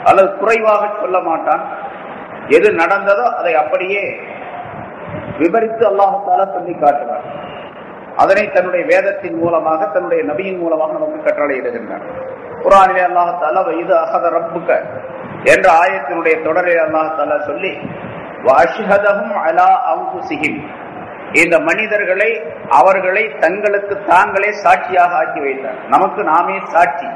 அல்லது குறைவாக சொல்ல மாட்டான். எது நடந்ததோ அதை அப்படியே விவரித்து அல்லாஹ் தஆலா சொல்லி காட்டுவார். அதனை தன்னுடைய வேதத்தின் மூலமாக, தன்னுடைய நபியின் மூலமாக நமக்கு கட்டளையிடுகின்றார். குர்ஆனிலே அல்லாஹ் தஆலா வஇது அஹத ரப்புக என்ற ஆயத்தினுடைய தொடரில் அல்லாஹ் தஆலா சொல்லி வஅஷ்ஹதஹும் அலா அன்ஃபுஸிஹிம், இந்த மனிதர்களை அவர்களை தங்களுக்கு தாங்களே சாட்சியாக ஆக்கி வைத்தார். நமக்கு நாமே சாட்சி.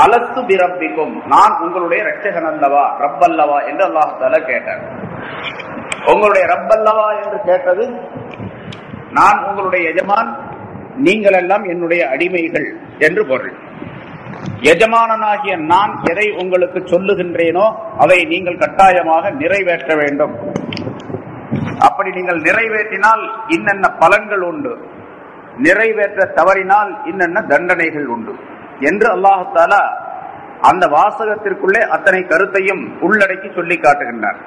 அலஸ்து பிரப்பிக்கும், நான் உங்களுடைய இரட்சகன் அல்லவா, ரப் அல்லவா என்று அல்லாஹ் தஆலா கேட்டார். உங்களுடைய ரப் அல்லவா என்று கேட்டது, நான் உங்களுடைய எஜமான், நீங்கள் எல்லாம் என்னுடைய அடிமைகள் என்று பொருள். எஜமானனாகிய நான் எதை உங்களுக்கு சொல்லுகின்றேனோ அதை நீங்கள் கட்டாயமாக நிறைவேற்ற வேண்டும். அப்படி நீங்கள் நிறைவேற்றினால் இன்னென்ன பலன்கள் உண்டு, நிறைவேற்ற தவறினால் இன்னென்ன தண்டனைகள் உண்டு என்று அல்லாஹ் தஆலா அந்த வாசகத்திற்குள்ளே அத்தனை கருத்தையும் உள்ளடக்கி சொல்லி காட்டுகின்றார்.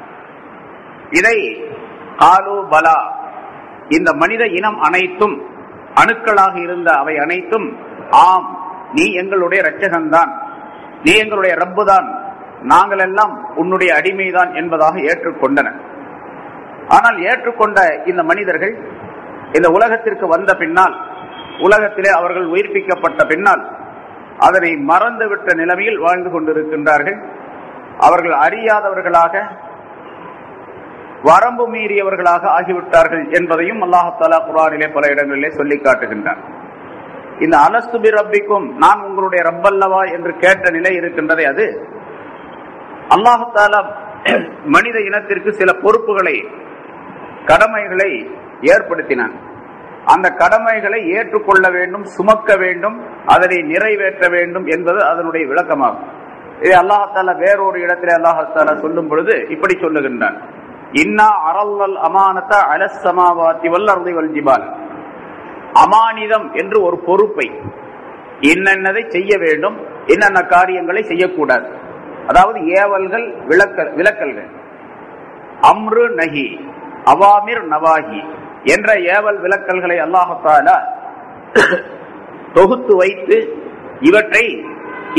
இதை காலு பலா, இந்த மனித இனம் அனைத்தும், அணுக்களாக இருந்த அவை அனைத்தும், ஆம் நீ எங்களுடைய இரட்சகன்தான், நீ எங்களுடைய ரப்பு தான், நாங்கள் எல்லாம் உன்னுடைய அடிமைதான் என்பதாக ஏற்றுக்கொண்டன. ஆனால் ஏற்றுக்கொண்ட இந்த மனிதர்கள் இந்த உலகத்திற்கு வந்த பின்னால், உலகத்திலே அவர்கள் உயிர்ப்பிக்கப்பட்ட பின்னால் அதனை மறந்துவிட்ட நிலைமையில் வாழ்ந்து கொண்டிருக்கின்றார்கள். அவர்கள் அறியாதவர்களாக, வரம்பு மீறியவர்களாக ஆகிவிட்டார்கள் என்பதையும் அல்லாஹ் தஆலா குர்ஆனிலே பல இடங்களிலே சொல்லி காட்டுகின்றார். இந்த அலஸ்து பிரப்பிக்கும், நான் உங்களுடைய ரப்பல்லவா என்று கேட்ட நிலை இருக்கின்றதே, அது அல்லாஹ் தஆலா மனித இனத்திற்கு சில பொறுப்புகளை, கடமைகளை ஏற்படுத்தினான். அந்த கடமைகளை ஏற்றுக்கொள்ள வேண்டும், சுமக்க வேண்டும், அதனை நிறைவேற்ற வேண்டும் என்பது அதனுடைய விளக்கமாகும். இதை அல்லாஹ் தஆலா வேறொரு இடத்திலே அல்லாஹ் தஆலா சொல்லும் பொழுது இப்படி சொல்லுகின்றான், இன்னா அரல்லல் அமானத அலஸ் ஸமாவாதி வல் அர்தி வல் ஜிபால். அமானிதம் என்று ஒரு பொறுப்பை, என்னென்னதை செய்ய வேண்டும், என்னென்ன காரியங்களை செய்யக்கூடாது, அதாவது ஏவல்கள், விலக்கல்கள், அம்ரு நஹி, அவாமிர் நவாஹி என்ற ஏவல் விலக்கல்களை அல்லாஹ் தஆலா தொகுத்து வைத்து, இவற்றை,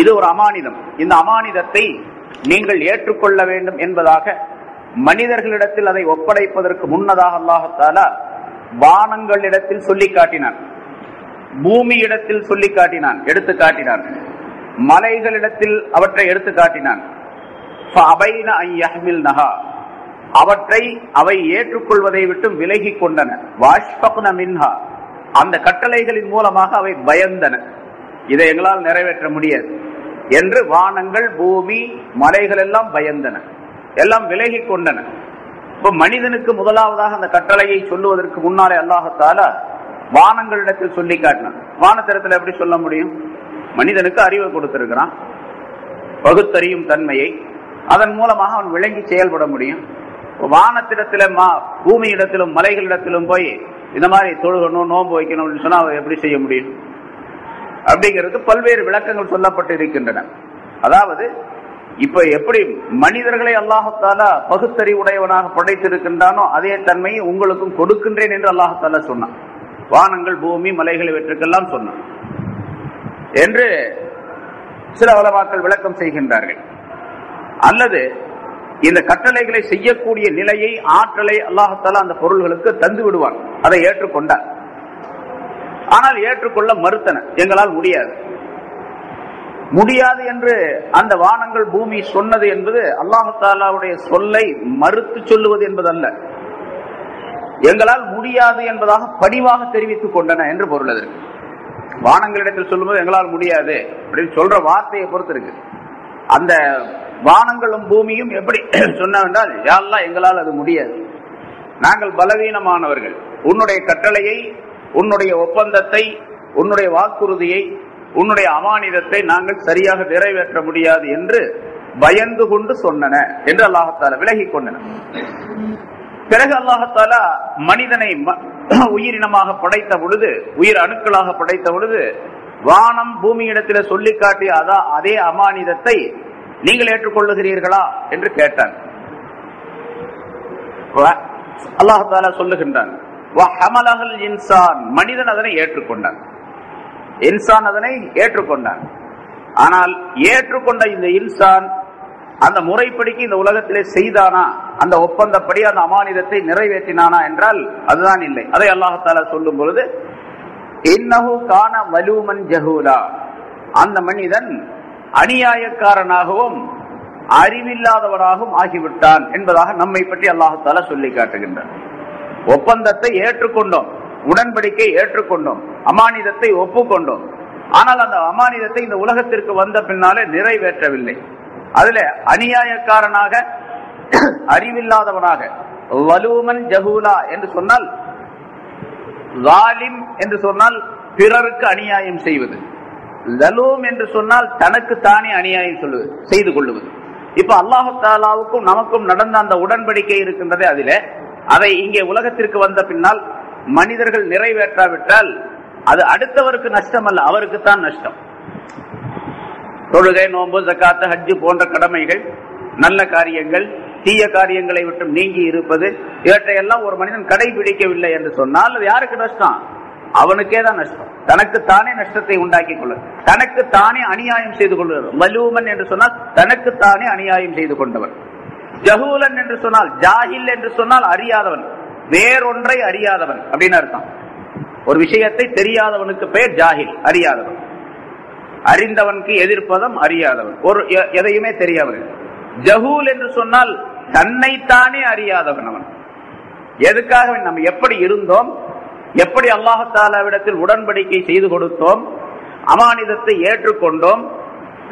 இது ஒரு அமானிதம், இந்த அமானிதத்தை நீங்கள் ஏற்றுக்கொள்ள வேண்டும் என்பதாக மனிதர்களிடத்தில் அதை ஒப்படைப்பதற்கு முன்னதாக அல்லாஹ் தஆலா வானங்களிடத்தில் சொல்லி காட்டினான், பூமியிடத்தில் சொல்லி காட்டினான், எடுத்து காட்டினான், மலைகளிடத்தில் அவற்றை எடுத்து காட்டினான். ஃபஅபைன அன் யஹ்மில்னஹா, அவற்றை அவை ஏற்றுக்கொள்வதை விட்டு விலகி கொண்டன. வாஷ்ஃபக்ன மின்ஹா, அந்த கட்டளைகளின் மூலமாக அவை பயந்தன, இதை எங்களால் நிறைவேற்ற முடியாது என்று வானங்கள், பூமி, மலைகள் எல்லாம் பயந்தன, எல்லாம் விலகி கொண்டன. இப்ப மனிதனுக்கு முதலாவதாக அந்த கட்டளையை சொல்லுவதற்கு முன்னாலே அல்லாஹ் தஆலா வானங்களிடத்தில் சொல்லி காட்டினான். வானத்திடத்தில் எப்படி சொல்ல முடியும்? மனிதனுக்கு அறிவை கொடுத்திருக்கிறான், பகுத்தறியும் தன்மையை, அதன் மூலமாக அவன் விளங்கி செயல்பட முடியும். வானத்திடத்திலும் பூமியிடத்திலும் மலைகளிடத்திலும் போய் இந்த மாதிரி தொழுகணும், நோன்பு வைக்கணும் அப்படின்னு சொன்னா அவன் எப்படி செய்ய முடியும்? அப்படிங்கிறது பல்வேறு விளக்கங்கள் சொல்லப்பட்டு இருக்கின்றன. அதாவது இப்ப எப்படி மனிதர்களை அல்லாஹ் தஆலா பகுத்தறிவுடையவனாக படைத்திருக்கின்றானோ அதே தன்மையை உங்களுக்கும் கொடுக்கின்றேன் என்று அல்லாஹ் தஆலா சொன்னான். வானங்கள், பூமி, மலைகள் இவற்றுக்கெல்லாம் சொன்னான் என்று சில உலமாக்கள் விளக்கம் செய்கின்றார்கள். அல்லது இந்த கட்டளைகளை செய்யக்கூடிய நிலையை, ஆற்றலை அல்லாஹ் தஆலா அந்த பொருள்களுக்கு தந்து விடுவான், அதை ஏற்றுக்கொண்டார். ஆனால் ஏற்றுக்கொள்ள மறுத்தன, எங்களால் முடியாது முடியாது என்று அந்த வானங்கள், பூமி சொன்னது என்பது அல்லாஹ் தஆலாவுடைய சொல்லை மறுத்து சொல்லுவது என்பதல்ல, எங்களால் முடியாது என்பதாக பணிவாக தெரிவித்துக் கொண்டன என்று பொருள். அதற்கு வானங்களிடத்தில் சொல்லும்போது எங்களால் முடியாது அப்படின்னு சொல்ற வார்த்தையை பொறுத்து இருக்கு. அந்த வானங்களும் பூமியும் எப்படி சொன்னவென்றால், யா அல்லாஹ் எங்களால் அது முடியாது, நாங்கள் பலவீனமானவர்கள், உன்னுடைய கட்டளையை, உன்னுடைய ஒப்பந்தத்தை, உன்னுடைய வாக்குறுதியை, உன்னுடைய அமானிதத்தை நாங்கள் சரியாக நிறைவேற்ற முடியாது என்று பயந்து கொண்டு சொன்னன என்று அல்லாஹ் தஆலா விலகி கொண்டன. பிறகு அல்லாஹ் தஆலா மனிதனை உயிரினமாக படைத்த பொழுது, உயிர் அணுக்களாக படைத்த பொழுது, வானம் பூமியிடத்தில் சொல்லி காட்டிய அதே அமானிதத்தை நீங்கள் ஏற்றுக்கொள்ளுகிறீர்களா என்று கேட்டான். அல்லாஹ் தஆலா சொல்லுகின்றான், மனிதன் அதனை ஏற்றுக்கொண்டான், இன்சான் அதனை ஏற்றுக்கொண்டான். ஆனால் ஏற்றுக்கொண்ட இந்த இன்சான் அந்த முறைப்படிக்கு இந்த உலகத்திலே செய்தானா, அந்த ஒப்பந்தப்படி அந்த அமானிதத்தை நிறைவேற்றினானா என்றால் அதுதான் இல்லை. அதை அல்லாஹ் தஆலா சொல்லும் பொழுது இன்னஹு கான வலூமன் ஜஹூலா, அந்த மனிதன் அநியாயக்காரனாகவும் அறிவில்லாதவனாகவும் ஆகிவிட்டான் என்பதாக நம்மை பற்றி அல்லாஹ் தஆலா சொல்லி காட்டுகின்றார். ஒப்பந்தத்தை ஏற்றுக்கொண்டோம், உடன்படிக்கை ஏற்றுக்கொண்டோம், அமானிதத்தை ஒப்புக்கொண்டோம். ஆனால் அந்த அமானிதத்தை இந்த உலகத்திற்கு வந்த பின்னாலே நிறைவேற்றவில்லை. அதுல அநியாயக்காரனாக அறிவில்லாதவனாக, வலூமன் ஜஹூலா என்று சொன்னால், ஸாலிம் என்று சொன்னால் பிறருக்கு அநியாயம் செய்வது, லலூம் என்று சொன்னால் தனக்கு தானே அநியாயம் செய்து கொள்வது. இப்ப அல்லாஹ் தஆலாவுக்கும் நமக்கும் நடந்த அந்த உடன்படிக்கை இருக்கின்றது. அதிலே அதை இங்கே உலகத்திற்கு வந்த பின்னால் மனிதர்கள் நிறைவேற்றாவிட்டால் அது அடுத்தவருக்கு நஷ்டம் அல்ல, அவருக்குத்தான் நஷ்டம். தொழுகை, நோன்பு, ஜக்காத்து, ஹஜ்ஜு போன்ற கடமைகள், நல்ல காரியங்கள், தீய காரியங்களை விட்டு நீங்கி இருப்பது, இவற்றையெல்லாம் ஒரு மனிதன் கடைபிடிக்கவில்லை என்று சொன்னால் அது யாருக்கு நஷ்டம்? அவனுக்கே தான் நஷ்டம். தனக்குத்தானே நஷ்டத்தை உண்டாக்கி கொள்வது, தனக்குத்தானே அநியாயம் செய்து கொள்வது. வலூமன் என்று சொன்னால் தனக்குத்தானே அநியாயம் செய்து கொண்டவன். ஜஹூலன் என்று சொன்னால், ஜாஹில் என்று சொன்னால் அறியாதவன், வேறொன்றை அறியாதவன் அப்படின்னு அர்த்தம். ஒரு விஷயத்தை தெரியாதவனுக்கு பெயர் ஜாஹில், அறியாதவன். அறிந்தவனுக்கு எதிர்ப்பதம் அறியாதவன், ஒரு எதையுமே தெரியாதவன். ஜஹூல் என்று சொன்னால் தன்னைத்தானே அறியாதவன். அவன் எதுக்காக நம்ம எப்படி இருந்தோம், எப்படி அல்லாஹ் தஆலாவிடத்தில் உடன்படிக்கை செய்து கொடுத்தோம், அமானிதத்தை ஏற்றுக்கொண்டோம்,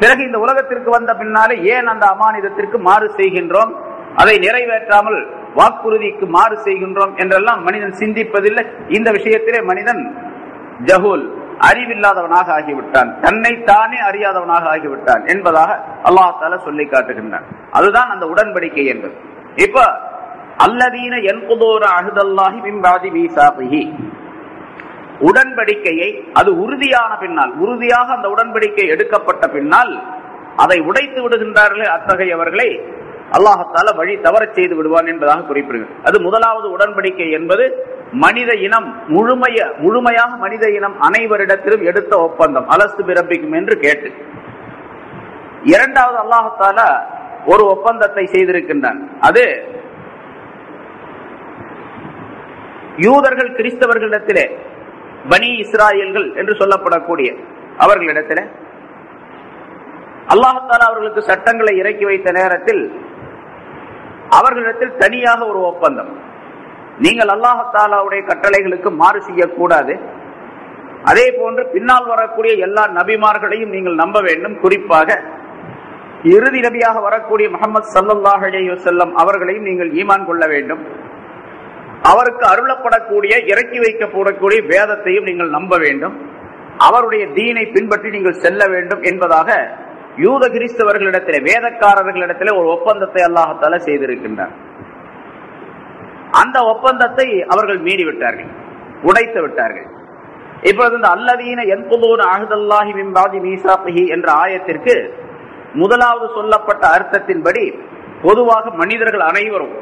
பிறகு இந்த உலகத்திற்கு வந்த பின்னாலே ஏன் அந்த அமானிதத்திற்கு மாறு செய்கின்றோம், அதை நிறைவேற்றாமல் வாக்குறுதிக்கு மாறு செய்கின்றோம் என்றெல்லாம் மனிதன் சிந்திப்பதில்லை. இந்த விஷயத்திலே மனிதன் ஜஹூல், அறிவில்லாதவனாக ஆகிவிட்டான், தன்னைத்தானே அறியாதவனாக ஆகிவிட்டான் என்பதாக அல்லாஹ் தஆலா சொல்லி காட்டுகின்றான். அதுதான் அந்த உடன்படிக்கை என்பது. இப்ப அல்லதீன யன்குதூன அஹ்தல்லாஹி மின் பாதி மீசாகிஹி, உடன்படிக்கையை அது உறுதியான பின்னால், உறுதியாக அந்த உடன்படிக்கை எடுக்கப்பட்ட பின்னால் அதை உடைத்து விடுகின்றார்களே, அத்தகையவர்களை அல்லாஹ் தஆலா வழி தவறச் செய்து விடுவான் என்பதாக குறிப்பிடுகிறது. அது முதலாவது உடன்படிக்கை என்பது மனித இனம் முழுமையாக மனித இனம் அனைவரிடத்திலும் எடுத்த ஒப்பந்தம், அலஸ்து பிரப்பிக்கும் என்று கேட்டு. இரண்டாவது அல்லாஹ் தஆலா ஒரு ஒப்பந்தத்தை செய்திருக்கின்றான். அது யூதர்கள் கிறிஸ்தவர்களிடத்திலே, பனி இஸ்ராயல்கள் என்று சொல்லப்படக்கூடிய அவர்களிடத்திலே அல்லாஹ் தஆலா அவர்களுக்கு சட்டங்களை இறக்கி வைத்த நேரத்தில் அவர்களிடத்தில் தனியாக ஒரு ஒப்பந்தம், நீங்கள் அல்லாஹ் தஆலாவுடைய கட்டளைகளுக்கு மாறு செய்யக்கூடாது, அதே போன்று பின்னால் வரக்கூடிய எல்லா நபிமார்களையும் நீங்கள் நம்ப வேண்டும், குறிப்பாக இறுதி நபியாக வரக்கூடிய முஹம்மது ஸல்லல்லாஹு அலைஹி வஸல்லம் அவர்களையும் நீங்கள் ஈமான் கொள்ள வேண்டும், அவருக்கு அருளப்படக்கூடிய இறக்கி வைக்கப்படக்கூடிய வேதத்தையும் நீங்கள் நம்ப வேண்டும், அவருடைய தீனை பின்பற்றி நீங்கள் செல்ல வேண்டும் என்பதாக யூத கிறிஸ்தவர்களிடத்திலே, வேதக்காரர்களிடத்திலே ஒரு ஒப்பந்தத்தை அல்லாஹ் தஆலா செய்திருக்கின்றார். அந்த ஒப்பந்தத்தை அவர்கள் மீறிவிட்டார்கள், உடைத்து விட்டார்கள். இப்பொழுது இந்த அல்லதீன யன்குதூன அஹ்தல்லாஹி மின் பாதி மீசாகிஹி என்ற ஆயத்திற்கு முதலாவது சொல்லப்பட்ட அர்த்தத்தின்படி பொதுவாக மனிதர்கள் அனைவரும்,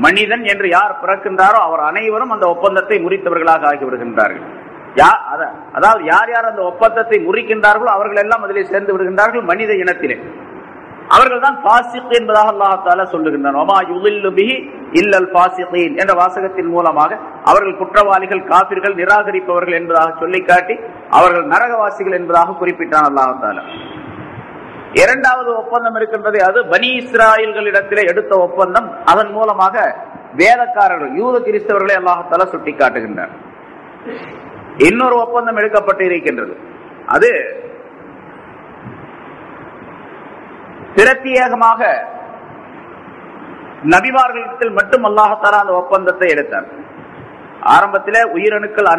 மனிதன் என்று யார் பிறக்கின்றாரோ அவர் அனைவரும் அந்த ஒப்பந்தத்தை முறித்தவர்களாக ஆகிவிடுகின்றார்கள். அதாவது யார் யார் அந்த ஒப்பந்தத்தை முறிக்கின்றார்களோ அவர்கள் எல்லாம் அதிலே சேர்ந்து விடுகின்றார்கள் மனித இனத்திலே. அவர்கள் தான் பாசிக் என்பதாக அல்லாஹ் தஆலா சொல்லுகின்றான். வமா யுதில்லு பிஹி இல்லல் பாசிகீன் என்ற வாசகத்தின் மூலமாக அவர்கள் குற்றவாளிகள், காபிர்கள், நிராகரிப்பவர்கள் என்பதாக சொல்லி காட்டி அவர்கள் நரகவாசிகள் என்பதாக குறிப்பிட்டான் அல்லாஹ் தஆலா. இரண்டாவது ஒப்பந்தம் இருக்கின்றது, அது பனி இஸ்ராயல்களிடத்திலே எடுத்த ஒப்பந்தம். அதன் மூலமாக வேதக்காரர்கள், யூத கிறிஸ்தவர்களை அல்லாஹ் தஆலா சுட்டி காட்டுகின்றார். இன்னொரு ஒப்பந்தம் எடுக்கப்பட்டு இருக்கின்றது, அது பிரத்யேகமாக நபிமார்களிடத்தில் மட்டும் அல்லாஹ் தஆலா அந்த ஒப்பந்தத்தை எடுத்தார். ஆரம்பத்திலே உயிரணுக்கள்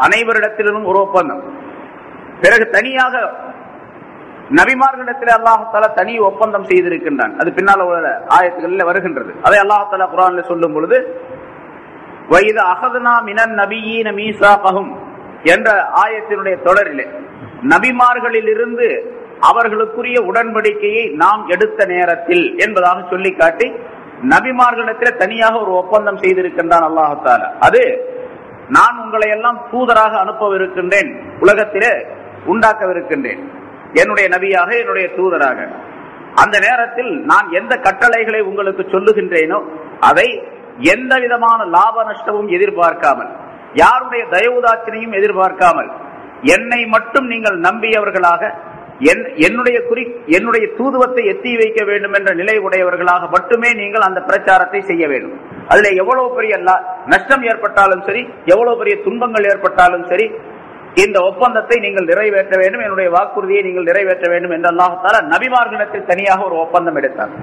அனைவரிடத்திலும் ஒரு ஒப்பந்தம், பிறகு தனியாக நபிமார்களிடத்தில் அல்லாஹ் தஆலா தனி ஒப்பந்தம் செய்திருக்கின்றான். அது பின்னால் உள்ள ஆயத்துகளில் வருகின்றது. அதை அல்லாஹ் தஆலா குர்ஆன்ல சொல்லும் பொழுது வைத அகதுனா மினன் நபியீன மீசாகஹும் என்ற ஆயத்தினுடைய தொடரிலே நபிமார்களிலிருந்து அவர்களுக்குரிய உடன்படிக்கையை நாம் எடுத்த நேரத்தில் என்பதாக சொல்லி காட்டி நபிமார்களிடத்தில் தனியாக ஒரு ஒப்பந்தம் செய்திருக்கின்றான் அல்லாஹ் தஆலா. அது நான் உங்களை எல்லாம் தூதராக அனுப்பவிருக்கின்றேன், உலகத்திலே உண்டாக்கவிருக்கின்றேன், என்னுடைய நபியாக, என்னுடைய தூதராக. அந்த நேரத்தில் நான் எந்த கட்டளைகளை உங்களுக்கு சொல்லுகின்றேனோ அதை எந்த விதமான லாப நஷ்டமும் எதிர்பார்க்காமல், யாருடைய தயவுதாட்சினையும் எதிர்பார்க்காமல், என்னை மட்டும் நீங்கள் நம்பியவர்களாக, என்னுடைய தூதுவத்தை எத்தி வைக்க வேண்டும் என்ற நிலை உடையவர்களாக மட்டுமே நீங்கள் அந்த பிரச்சாரத்தை செய்ய வேண்டும். அதுல எவ்வளவு பெரிய நஷ்டம் ஏற்பட்டாலும் சரி, எவ்வளவு பெரிய துன்பங்கள் ஏற்பட்டாலும் சரி, இந்த ஒப்பந்தத்தை நீங்கள் நிறைவேற்ற வேண்டும், என்னுடைய வாக்குறுதியை நீங்கள் நிறைவேற்ற வேண்டும் என்று அல்லாஹ் தஆலா நபிமார்களிடத்தில் தனியாக ஒரு ஒப்பந்தம் எடுத்தார்.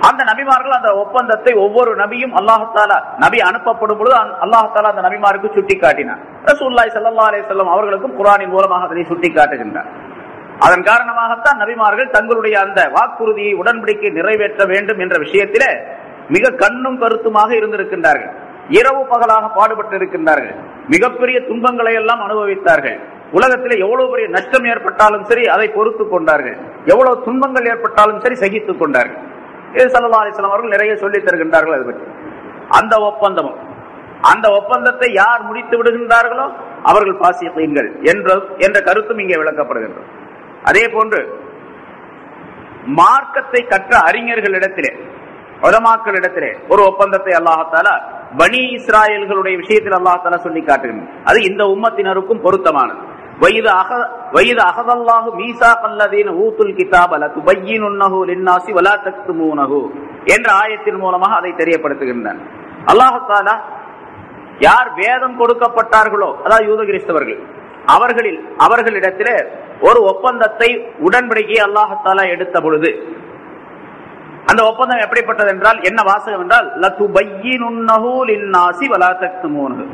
அந்த நபிமார்கள் அந்த ஒப்பந்தத்தை ஒவ்வொரு நபியும் அல்லாஹ் தஆலா நபி அனுப்பப்படும் பொழுது அல்லாஹ் தஆலா அந்த நபிமாருக்கு சுட்டி காட்டினார். ரசூலுல்லாஹி ஸல்லல்லாஹு அலைஹி வஸல்லம் அவர்களுக்கும் குர்ஆனின் மூலமாக அதை சுட்டி காட்டுகின்றார். அதன் காரணமாகத்தான் நபிமார்கள் தங்களுடைய அந்த வாக்குறுதியை உடன்படிக்கை நிறைவேற்ற வேண்டும் என்ற விஷயத்திலே மிக கண்ணும் கருத்துமாக இருந்திருக்கின்றார்கள். இரவு பகலாக பாடுபட்டு இருக்கின்றார்கள். மிகப்பெரிய துன்பங்களை எல்லாம் அனுபவித்தார்கள். உலகத்திலே எவ்வளவு பெரிய நஷ்டம் ஏற்பட்டாலும் சரி அதை பொறுத்துக் கொண்டார்கள். எவ்வளவு துன்பங்கள் ஏற்பட்டாலும் சரி சகித்துக் கொண்டார்கள். ஸல்லல்லாஹு அலைஹி வஸல்லம் அவர்கள் நிறைய சொல்லித் தருகின்றார்கள். அது பற்றி அந்த ஒப்பந்தத்தை யார் முடித்து விடுகின்றார்களோ அவர்கள் பாசியீன்கள் என்ற கருத்தும் இங்கே விளக்கப்படுகின்றது. அதே போன்று மார்க்கத்தை கற்ற அறிஞர்களிடத்திலே, உலமாக்களிடத்திலே ஒரு ஒப்பந்தத்தை அல்லாஹ் தஆலா பனி இஸ்ராயேல்களுடைய விஷயத்தில் அல்லாஹ் தஆலா சொல்லி காட்டுகின்றார். அது இந்த உம்மத்தினருக்கும் பொருத்தமானது. வயது அகதல்லாஹு மீசாகல்லதீன ஊத்துல் கிதாப லதுபய்யினுன்னஹு லின்னாஸி வலா தக்துமூனஹு என்ற ஆயத்தின் மூலமாக அதை தெரியப்படுத்துகின்றார். அல்லாஹ் தஆலா யார் வேதம் கொடுக்கப்பட்டார்களோ, அதாவது யூத கிறிஸ்தவர்கள், அவர்களிடத்திலே ஒரு ஒப்பந்தத்தை உடன்படிக்கை அல்லாஹ் தஆலா எடுத்த பொழுது அந்த ஒப்பந்தம் எப்படிப்பட்டது என்றால், என்ன வாசகம் என்றால், லதுபய்யினுன்னஹு லின்னாஸி வலா தக்துமூனஹு,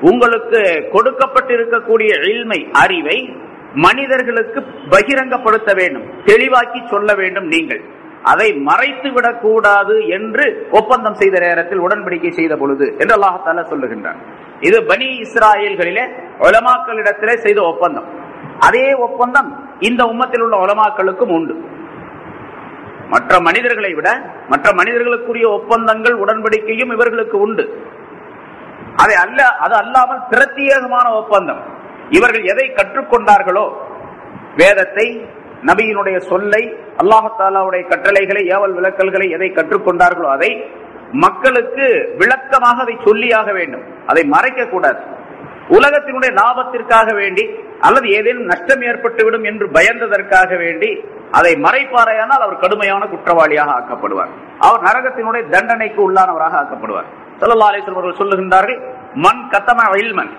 உங்களுக்கு கொடுக்கப்பட்டிருக்கக்கூடிய இல்மை, அறிவை மனிதர்களுக்கு பகிரங்கப்படுத்த வேண்டும், தெளிவாக்கி சொல்ல வேண்டும், நீங்கள் அதை மறைத்து விடக்கூடாது என்று ஒப்பந்தம் செய்த நேரத்தில் உடன்படிக்கை செய்த பொழுது என்று அல்லாஹ் தஆலா சொல்லுகின்றார். இது பனி இஸ்ராயேல்களிலே உலமாக்களிடத்திலே செய்த ஒப்பந்தம். அதே ஒப்பந்தம் இந்த உம்மத்தில் உள்ள உலமாக்களுக்கும் உண்டு. மற்ற மனிதர்களை விட மற்ற மனிதர்களுக்குரிய ஒப்பந்தங்கள் உடன்படிக்கையும் இவர்களுக்கு உண்டு. அது அல்லாமல் பிரத்யேகமான ஒப்பந்தம். இவர்கள் எதை கற்றுக்கொண்டார்களோ, வேதத்தை, நபியினுடைய சொல்லை, அல்லாஹ் தஆலாவுடைய கட்டளைகளை, ஏவல் விலக்கல்களை எதை கற்றுக்கொண்டார்களோ அதை மக்களுக்கு விளக்கமாக அதை சொல்லியாக வேண்டும். அதை மறைக்க கூடாது. உலகத்தினுடைய லாபத்திற்காக வேண்டி அல்லது ஏதேனும் நஷ்டம் ஏற்பட்டுவிடும் என்று பயந்ததற்காக வேண்டி அதை மறைப்பாரையானால் அவர் கடுமையான குற்றவாளியாக ஆக்கப்படுவார். அவர் நரகத்தினுடைய தண்டனைக்கு உள்ளானவராக ஆக்கப்படுவார். ஸல்லல்லாஹு அலைஹி வஸல்லம் அவர்கள் சொல்லுகின்றார்கள், மன் கத்தம இல்மன்,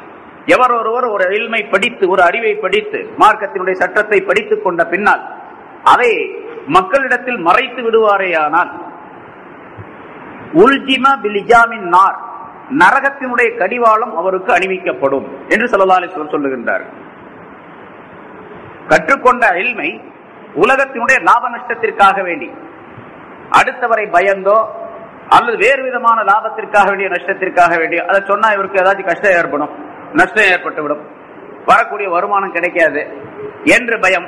எவர் ஒருவர் ஒரு இல்மை படித்து, ஒரு அறிவை படித்து, மார்க்கத்தினுடைய சட்டத்தை படித்துக் கொண்ட பின்னால் அதை மக்களிடத்தில் மறைத்து விடுவாரேயானால், உல்ஜிம பிலிஜாமின் நார், நரகத்தினுடைய கடிவாளம் அவருக்கு அணிவிக்கப்படும் என்று ஸல்லல்லாஹு அலைஹி வஸல்லம் சொல்லுகின்றார். கற்றுக்கொண்ட இல்மை உலகத்தினுடைய லாப நஷ்டத்திற்காக வேண்டி, அடுத்தவரை பயந்தோ அல்லது வேறு விதமான லாபத்திற்காக வேண்டிய, நஷ்டத்திற்காக வேண்டிய, அதை சொன்னா இவருக்கு ஏதாச்சும் கஷ்டம் ஏற்படும், நஷ்டம் ஏற்பட்டுவிடும், வரக்கூடிய வருமானம் கிடைக்காது என்று பயம்,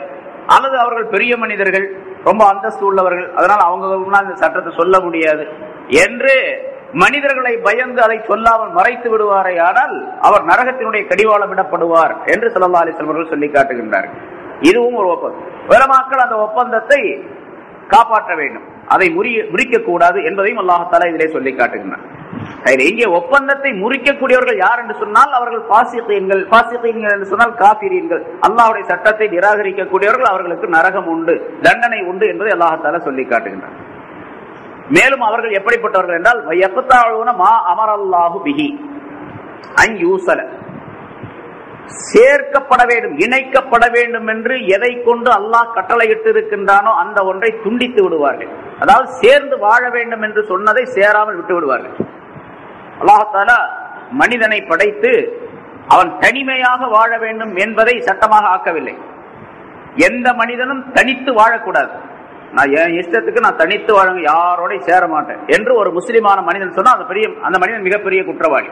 அல்லது அவர்கள் பெரிய மனிதர்கள், ரொம்ப அந்தஸ்து உள்ளவர்கள், அதனால் அவங்க முன்னால் இந்த சட்டத்தை சொல்ல முடியாது என்று மனிதர்களை பயந்து அதை சொல்லாமல் மறைத்து விடுவாரே, ஆனால் அவர் நரகத்தினுடைய கடிவாளம் விடப்படுவார் என்று ஸல்லல்லாஹு அலைஹி வஸல்லம் அவர்கள் சொல்லி காட்டுகின்றார்கள். இதுவும் ஒரு ஒப்பந்தம். உலமாக்கள் அந்த ஒப்பந்தத்தை காப்பாற்ற வேண்டும், அதை முறிக்க கூடாது என்பதையும் அல்லாஹ் தஆலா இதிலே சொல்லி காட்டுகின்றார். இங்கே ஒப்பந்தத்தை முறிக்கக்கூடியவர்கள் யார் என்று சொன்னால் அவர்கள் பாசிகீன்கள். பாசிகீன்கள் என்று சொன்னால் காஃபிரீன்கள், அல்லாஹ்வுடைய சட்டத்தை நிராகரிக்கக்கூடியவர்கள். அவர்களுக்கு நரகம் உண்டு, தண்டனை உண்டு என்பதை அல்லாஹ் தஆலா சொல்லி காட்டுகின்றார். மேலும் அவர்கள் எப்படிப்பட்டவர்கள் என்றால், வயக்தாஊன மா அமரல்லாஹு பிஹி அன் யூஸல, சேர்க்கப்பட வேண்டும், இணைக்கப்பட வேண்டும் என்று எதை கொண்டு அல்லாஹ் கட்டளையிட்டு இருக்கின்றானோ அந்த ஒன்றை துண்டித்து விடுவார்கள். அதாவது சேர்ந்து வாழ வேண்டும் என்று சொன்னதை சேராமல் விட்டு விடுவார்கள். அல்லாஹ் தஆலா மனிதனை படைத்து அவன் தனிமையாக வாழ வேண்டும் என்பதை சட்டமாக ஆக்கவில்லை. எந்த மனிதனும் தனித்து வாழக்கூடாது. நான் என் இஷ்டத்துக்கு நான் தனித்து வாழ, யாரோட சேர மாட்டேன் என்று ஒரு முஸ்லிமான மனிதன் சொன்னா அந்த மனிதன் மிகப்பெரிய குற்றவாளி.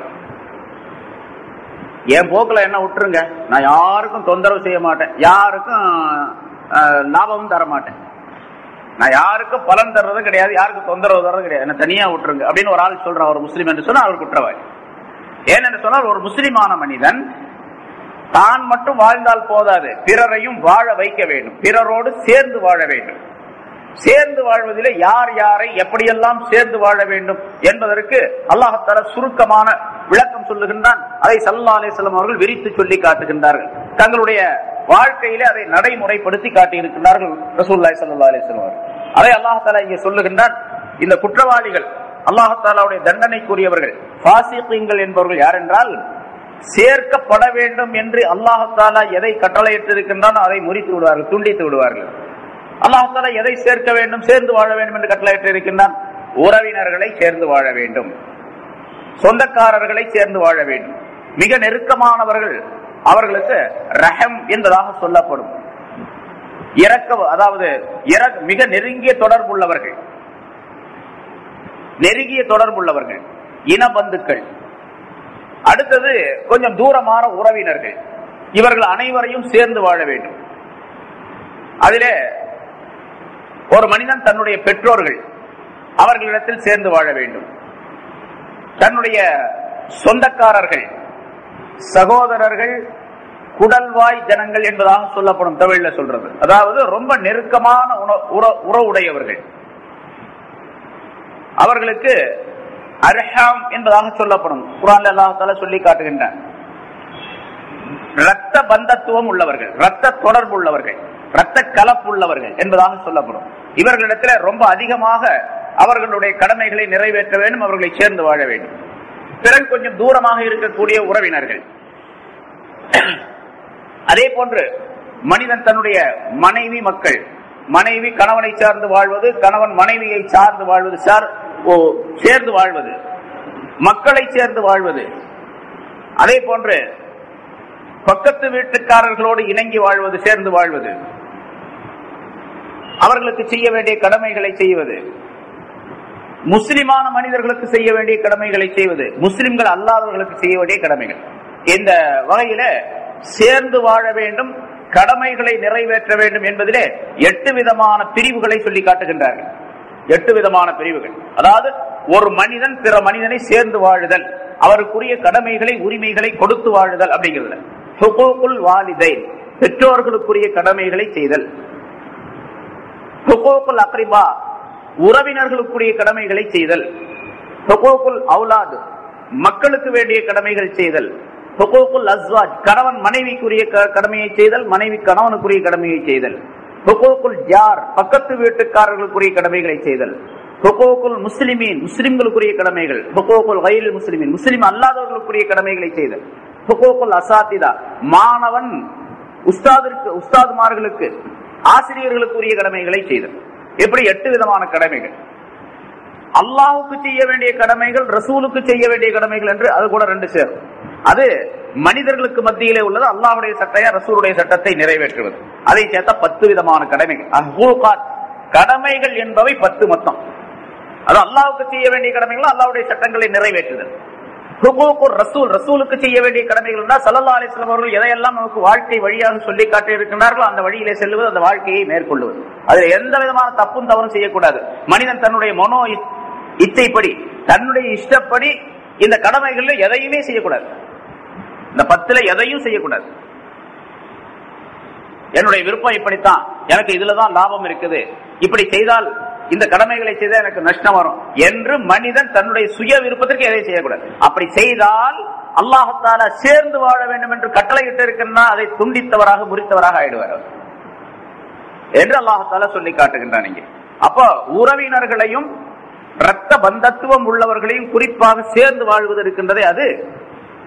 என் போக்குல என்ன விட்டுருங்க, நான் யாருக்கும் தொந்தரவு செய்ய மாட்டேன், யாருக்கும் லாபமும் தர மாட்டேன், நான் யாருக்கும் பலன் தர்றதும் கிடையாது, யாருக்கும் தொந்தரவு தர்றது கிடையாது, என்ன தனியா விட்டுருங்க அப்படின்னு ஒரு ஆள் சொல்ற ஒரு முஸ்லீம் என்று சொன்னா அவர் குற்றவாளி. ஏனென்று சொன்னால் ஒரு முஸ்லிமான மனிதன் தான் மட்டும் வாழ்ந்தால் போதாது, பிறரையும் வாழ வைக்க வேண்டும், பிறரோடு சேர்ந்து வாழ வேண்டும். சேர்ந்து வாழ்வதிலே யார் யாரை எப்படியெல்லாம் சேர்ந்து வாழ வேண்டும் என்பதற்கு அல்லாஹ் தஆலா சுருக்கமான விளக்கம் சொல்லுகின்றான். அதை ஸல்லல்லாஹு அலைஹி வஸல்லம் அவர்கள் விரித்து சொல்லி காட்டுகின்றார்கள். தங்களுடைய வாழ்க்கையிலே அதை நடைமுறைப்படுத்தி காட்டியிருக்கிறார்கள் ரசூலுல்லாஹி ஸல்லல்லாஹு அலைஹி வஸல்லம் அவர்கள். அதை அல்லாஹ் தஆலா இங்கே சொல்லுகின்றான். இந்த குற்றவாளிகள், அல்லாஹ் தஆலாவுடைய தண்டனைக்குரியவர்கள், ஃபாசிகீன்கள் என்பவர்கள் யார் என்றால், சேர்க்கப்பட வேண்டும் என்று அல்லாஹ் தஆலா எதை கட்டளையிட்டிருக்கின்றானோ அதை முறித்து விடுவார்கள், துண்டித்து விடுவார்கள். அல்லாஹ் தஆலா எதை சேர்க்க வேண்டும், சேர்ந்து வாழ வேண்டும் என்று கட்டளையிட்டு இருக்கின்றான்? உறவினர்களை சேர்ந்து வாழ வேண்டும், சொந்தக்காரர்களை சேர்ந்து வாழ வேண்டும். மிக நெருக்கமானவர்கள் அவர்களுக்கு ரஹம் என்பதாக சொல்லப்படும். அதாவது மிக நெருங்கிய தொடர்புள்ளவர்கள், நெருங்கிய தொடர்புள்ளவர்கள், இனபந்துக்கள். அடுத்தது கொஞ்சம் தூரமான உறவினர்கள். இவர்கள் அனைவரையும் சேர்ந்து வாழ வேண்டும். அதிலே ஒரு மனிதன் தன்னுடைய பெற்றோர்கள் அவர்களிடத்தில் சேர்ந்து வாழ வேண்டும். தன்னுடைய சொந்தக்காரர்கள், சகோதரர்கள், குடல்வாய் ஜனங்கள் என்பதாக சொல்லப்படும், தமிழ்ல சொல்றது. அதாவது ரொம்ப நெருக்கமான உறவுடையவர்கள், அவர்களுக்கு அர்ஹாம் என்பதாக சொல்லப்படும். குர்ஆன்ல அல்லாஹ் தஆலா சொல்லி காட்டுகின்றான். இரத்த பந்தத்துவம் உள்ளவர்கள், இரத்த தொடர்பு உள்ளவர்கள், இரத்த கலப்பு உள்ளவர்கள் என்பதாக சொல்லப்படும். இவர்களிடத்தில் ரொம்ப அதிகமாக அவர்களுடைய கடமைகளை நிறைவேற்ற வேண்டும், அவர்களை சேர்ந்து வாழ வேண்டும். பிறகு கொஞ்சம் தூரமாக இருக்கக்கூடிய உறவினர்கள். அதே போன்று மனிதன் தன்னுடைய மனைவி மக்கள், மனைவி கணவனை சார்ந்து வாழ்வது, கணவன் மனைவியை சார்ந்து வாழ்வது, சேர்ந்து வாழ்வது, மக்களை சேர்ந்து வாழ்வது. அதே போன்று பக்கத்து வீட்டுக்காரர்களோடு இணங்கி வாழ்வது, சேர்ந்து வாழ்வது, அவர்களுக்கு செய்ய வேண்டிய கடமைகளை செய்வது, முஸ்லிமான மனிதர்களுக்கு செய்ய வேண்டிய கடமைகளை செய்வது, முஸ்லிம்கள் அல்லாதவர்களுக்கு செய்ய வேண்டிய கடமைகள். இந்த வகையில சேர்ந்து வாழ வேண்டும், கடமைகளை நிறைவேற்ற வேண்டும் என்பதிலே 8 விதமான பிரிவுகளை சொல்லி காட்டுகின்றார்கள். 8 விதமான பிரிவுகள். அதாவது ஒரு மனிதன் பிற மனிதனை சேர்ந்து வாழுதல், அவருக்குரிய கடமைகளை உரிமைகளை கொடுத்து வாழுதல் அப்படிங்கிறது. ஹுகூகுல் வாலிதைன், பெற்றோர்களுக்குரிய கடமைகளை செய்தல். ஹுகூகுல் அக்ரிபா, உறவினர்களுக்குரிய கடமைகளை செய்தல். ஹுகூகுல் அவுலாத், மக்களுக்கு வேண்டிய கடமைகள் செய்தல். ஹுகூகுல் அஸ்வாஜ், கணவன் மனைவிக்குரிய கடமையை செய்தல், மனைவி கணவனுக்குரிய கடமையை செய்தல். ஹுகூகுல் ஜார், பக்கத்து வீட்டுக்காரர்களுக்குரிய கடமைகளை செய்தல். ஹுகூகுல் முஸ்லிமீன், முஸ்லிம்களுக்குரிய கடமைகள். ஹுகூகுல் கைரில் முஸ்லிமீன், முஸ்லிம் அல்லாதவர்களுக்குரிய கடமைகளை செய்தல். ஹுகூகுல் அசாத்திதா, மாணவன் உஸ்தாதுமார்களுக்கு, ஆசிரியர்களுக்குரிய கடமைகளை செய்தல். எப்படி 8 விதமான கடமைகள். அல்லாஹ்வுக்கு செய்ய வேண்டிய கடமைகள், ரசூலுக்கு செய்ய வேண்டிய கடமைகள் என்று அது கூட 2 சேரும். அது மனிதர்களுக்கு மத்தியிலே உள்ளது, அல்லாஹ்வுடைய சட்டையா ரசூலுடைய சட்டத்தை நிறைவேற்றுவது. அதை சேர்த்த 10 விதமான கடமைகள். கடமைகள் என்பவை 10 மொத்தம். அது அல்லாஹ்வுக்கு செய்ய வேண்டிய கடமைகள், அல்லாஹ்வுடைய சட்டங்களை நிறைவேற்றுதல். ஹுகூகுர் ரசூல், ரசூலுக்கு செய்ய வேண்டிய கடமைகள் என்றால் ஸல்லல்லாஹு அலைஹி வஸல்லம் அவர்கள் எதையெல்லாம் நமக்கு வாழ்க்கை வழியாக சொல்லி காட்டி இருக்கிறார்களோ அந்த வழியிலே செல்வது, அந்த வாழ்க்கையை மேற்கொள்வது. அதில் எந்த விதமான தப்பும் தவறும் செய்யக்கூடாது. மனிதன் தன்னுடைய மனோ இச்சைப்படி, தன்னுடைய இஷ்டப்படி இந்த கடமைகளில் எதையுமே செய்யக்கூடாது. இந்த 10ல எதையும் செய்யக்கூடாது. என்னுடைய விருப்பம் இப்படித்தான், எனக்கு இதுலதான் லாபம் இருக்குது, இப்படி செய்தால் இந்த கடமைகளை செய்தால் எனக்கு நஷ்டம் வரும் என்று மனிதன் தன்னுடைய சுய விருப்பத்திற்கு எதை செய்யக்கூடாது. அப்படி செய்தால் அல்லாஹ் தஆலா சேர்ந்து வாழ வேண்டும் என்று கட்டளையிட்டு இருக்கின்றா, அதை துண்டித்தவராக முறித்தவராக ஆயிடுவார் என்று அல்லாஹ் தஆலா சொல்லி காட்டுகின்றான். இங்கே அப்போ உறவினர்களையும் இரத்த பந்தத்துவம் உள்ளவர்களையும் குறிப்பாக சேர்ந்து வாழ்வது இருக்கின்றதே, அது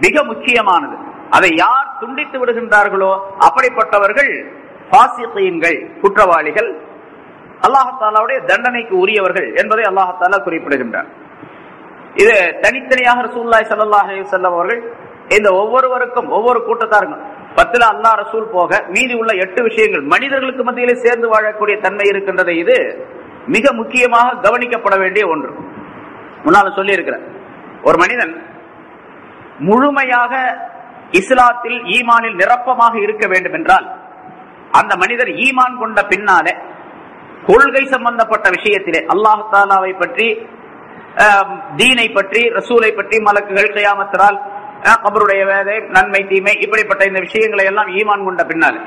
மிக முக்கியமானது. அதை யார் துண்டித்து விடுகின்றார்களோ அப்படிப்பட்டவர்கள் ஃபாசிகீன்கள், குற்றவாளிகள், அல்லாஹ் தஆலாவுடைய தண்டனைக்கு உரியவர்கள் என்பதை அல்லாஹ் தஆலா குறிப்பிடுகின்றார். இது தனித்தனியாக ரசூலுல்லாஹி ஸல்லல்லாஹு அலைஹி வஸல்லம் அவர்கள் இந்த ஒவ்வொருவருக்கும், ஒவ்வொரு கூட்டத்தாருக்கும் 10ல அல்லாஹ் ரசூல் போக மீதி உள்ள 8 விஷயங்கள் மனிதர்களுக்கு மத்தியிலே சேர்ந்து வாழக்கூடிய தன்மை இருக்கின்றது. இது மிக முக்கியமாக கவனிக்கப்பட வேண்டிய ஒன்று. முன்னால சொல்லி இருக்கிறேன், ஒரு மனிதன் முழுமையாக இஸ்லாத்தில் ஈமானில் நிரப்பமாக இருக்க வேண்டும் என்றால் அந்த மனிதர் ஈமான் கொண்ட பின்னாலே கொள்கை சம்பந்தப்பட்ட விஷயத்திலே அல்லாஹ் தஆலாவை பற்றி, தீனை பற்றி, ரசூலை பற்றி, மலக்குகள், கியாமத் நாள், கபருடைய வேதை, நன்மை தீமை, இப்படிப்பட்ட இந்த விஷயங்களை எல்லாம் ஈமான் கொண்ட பின்னாலே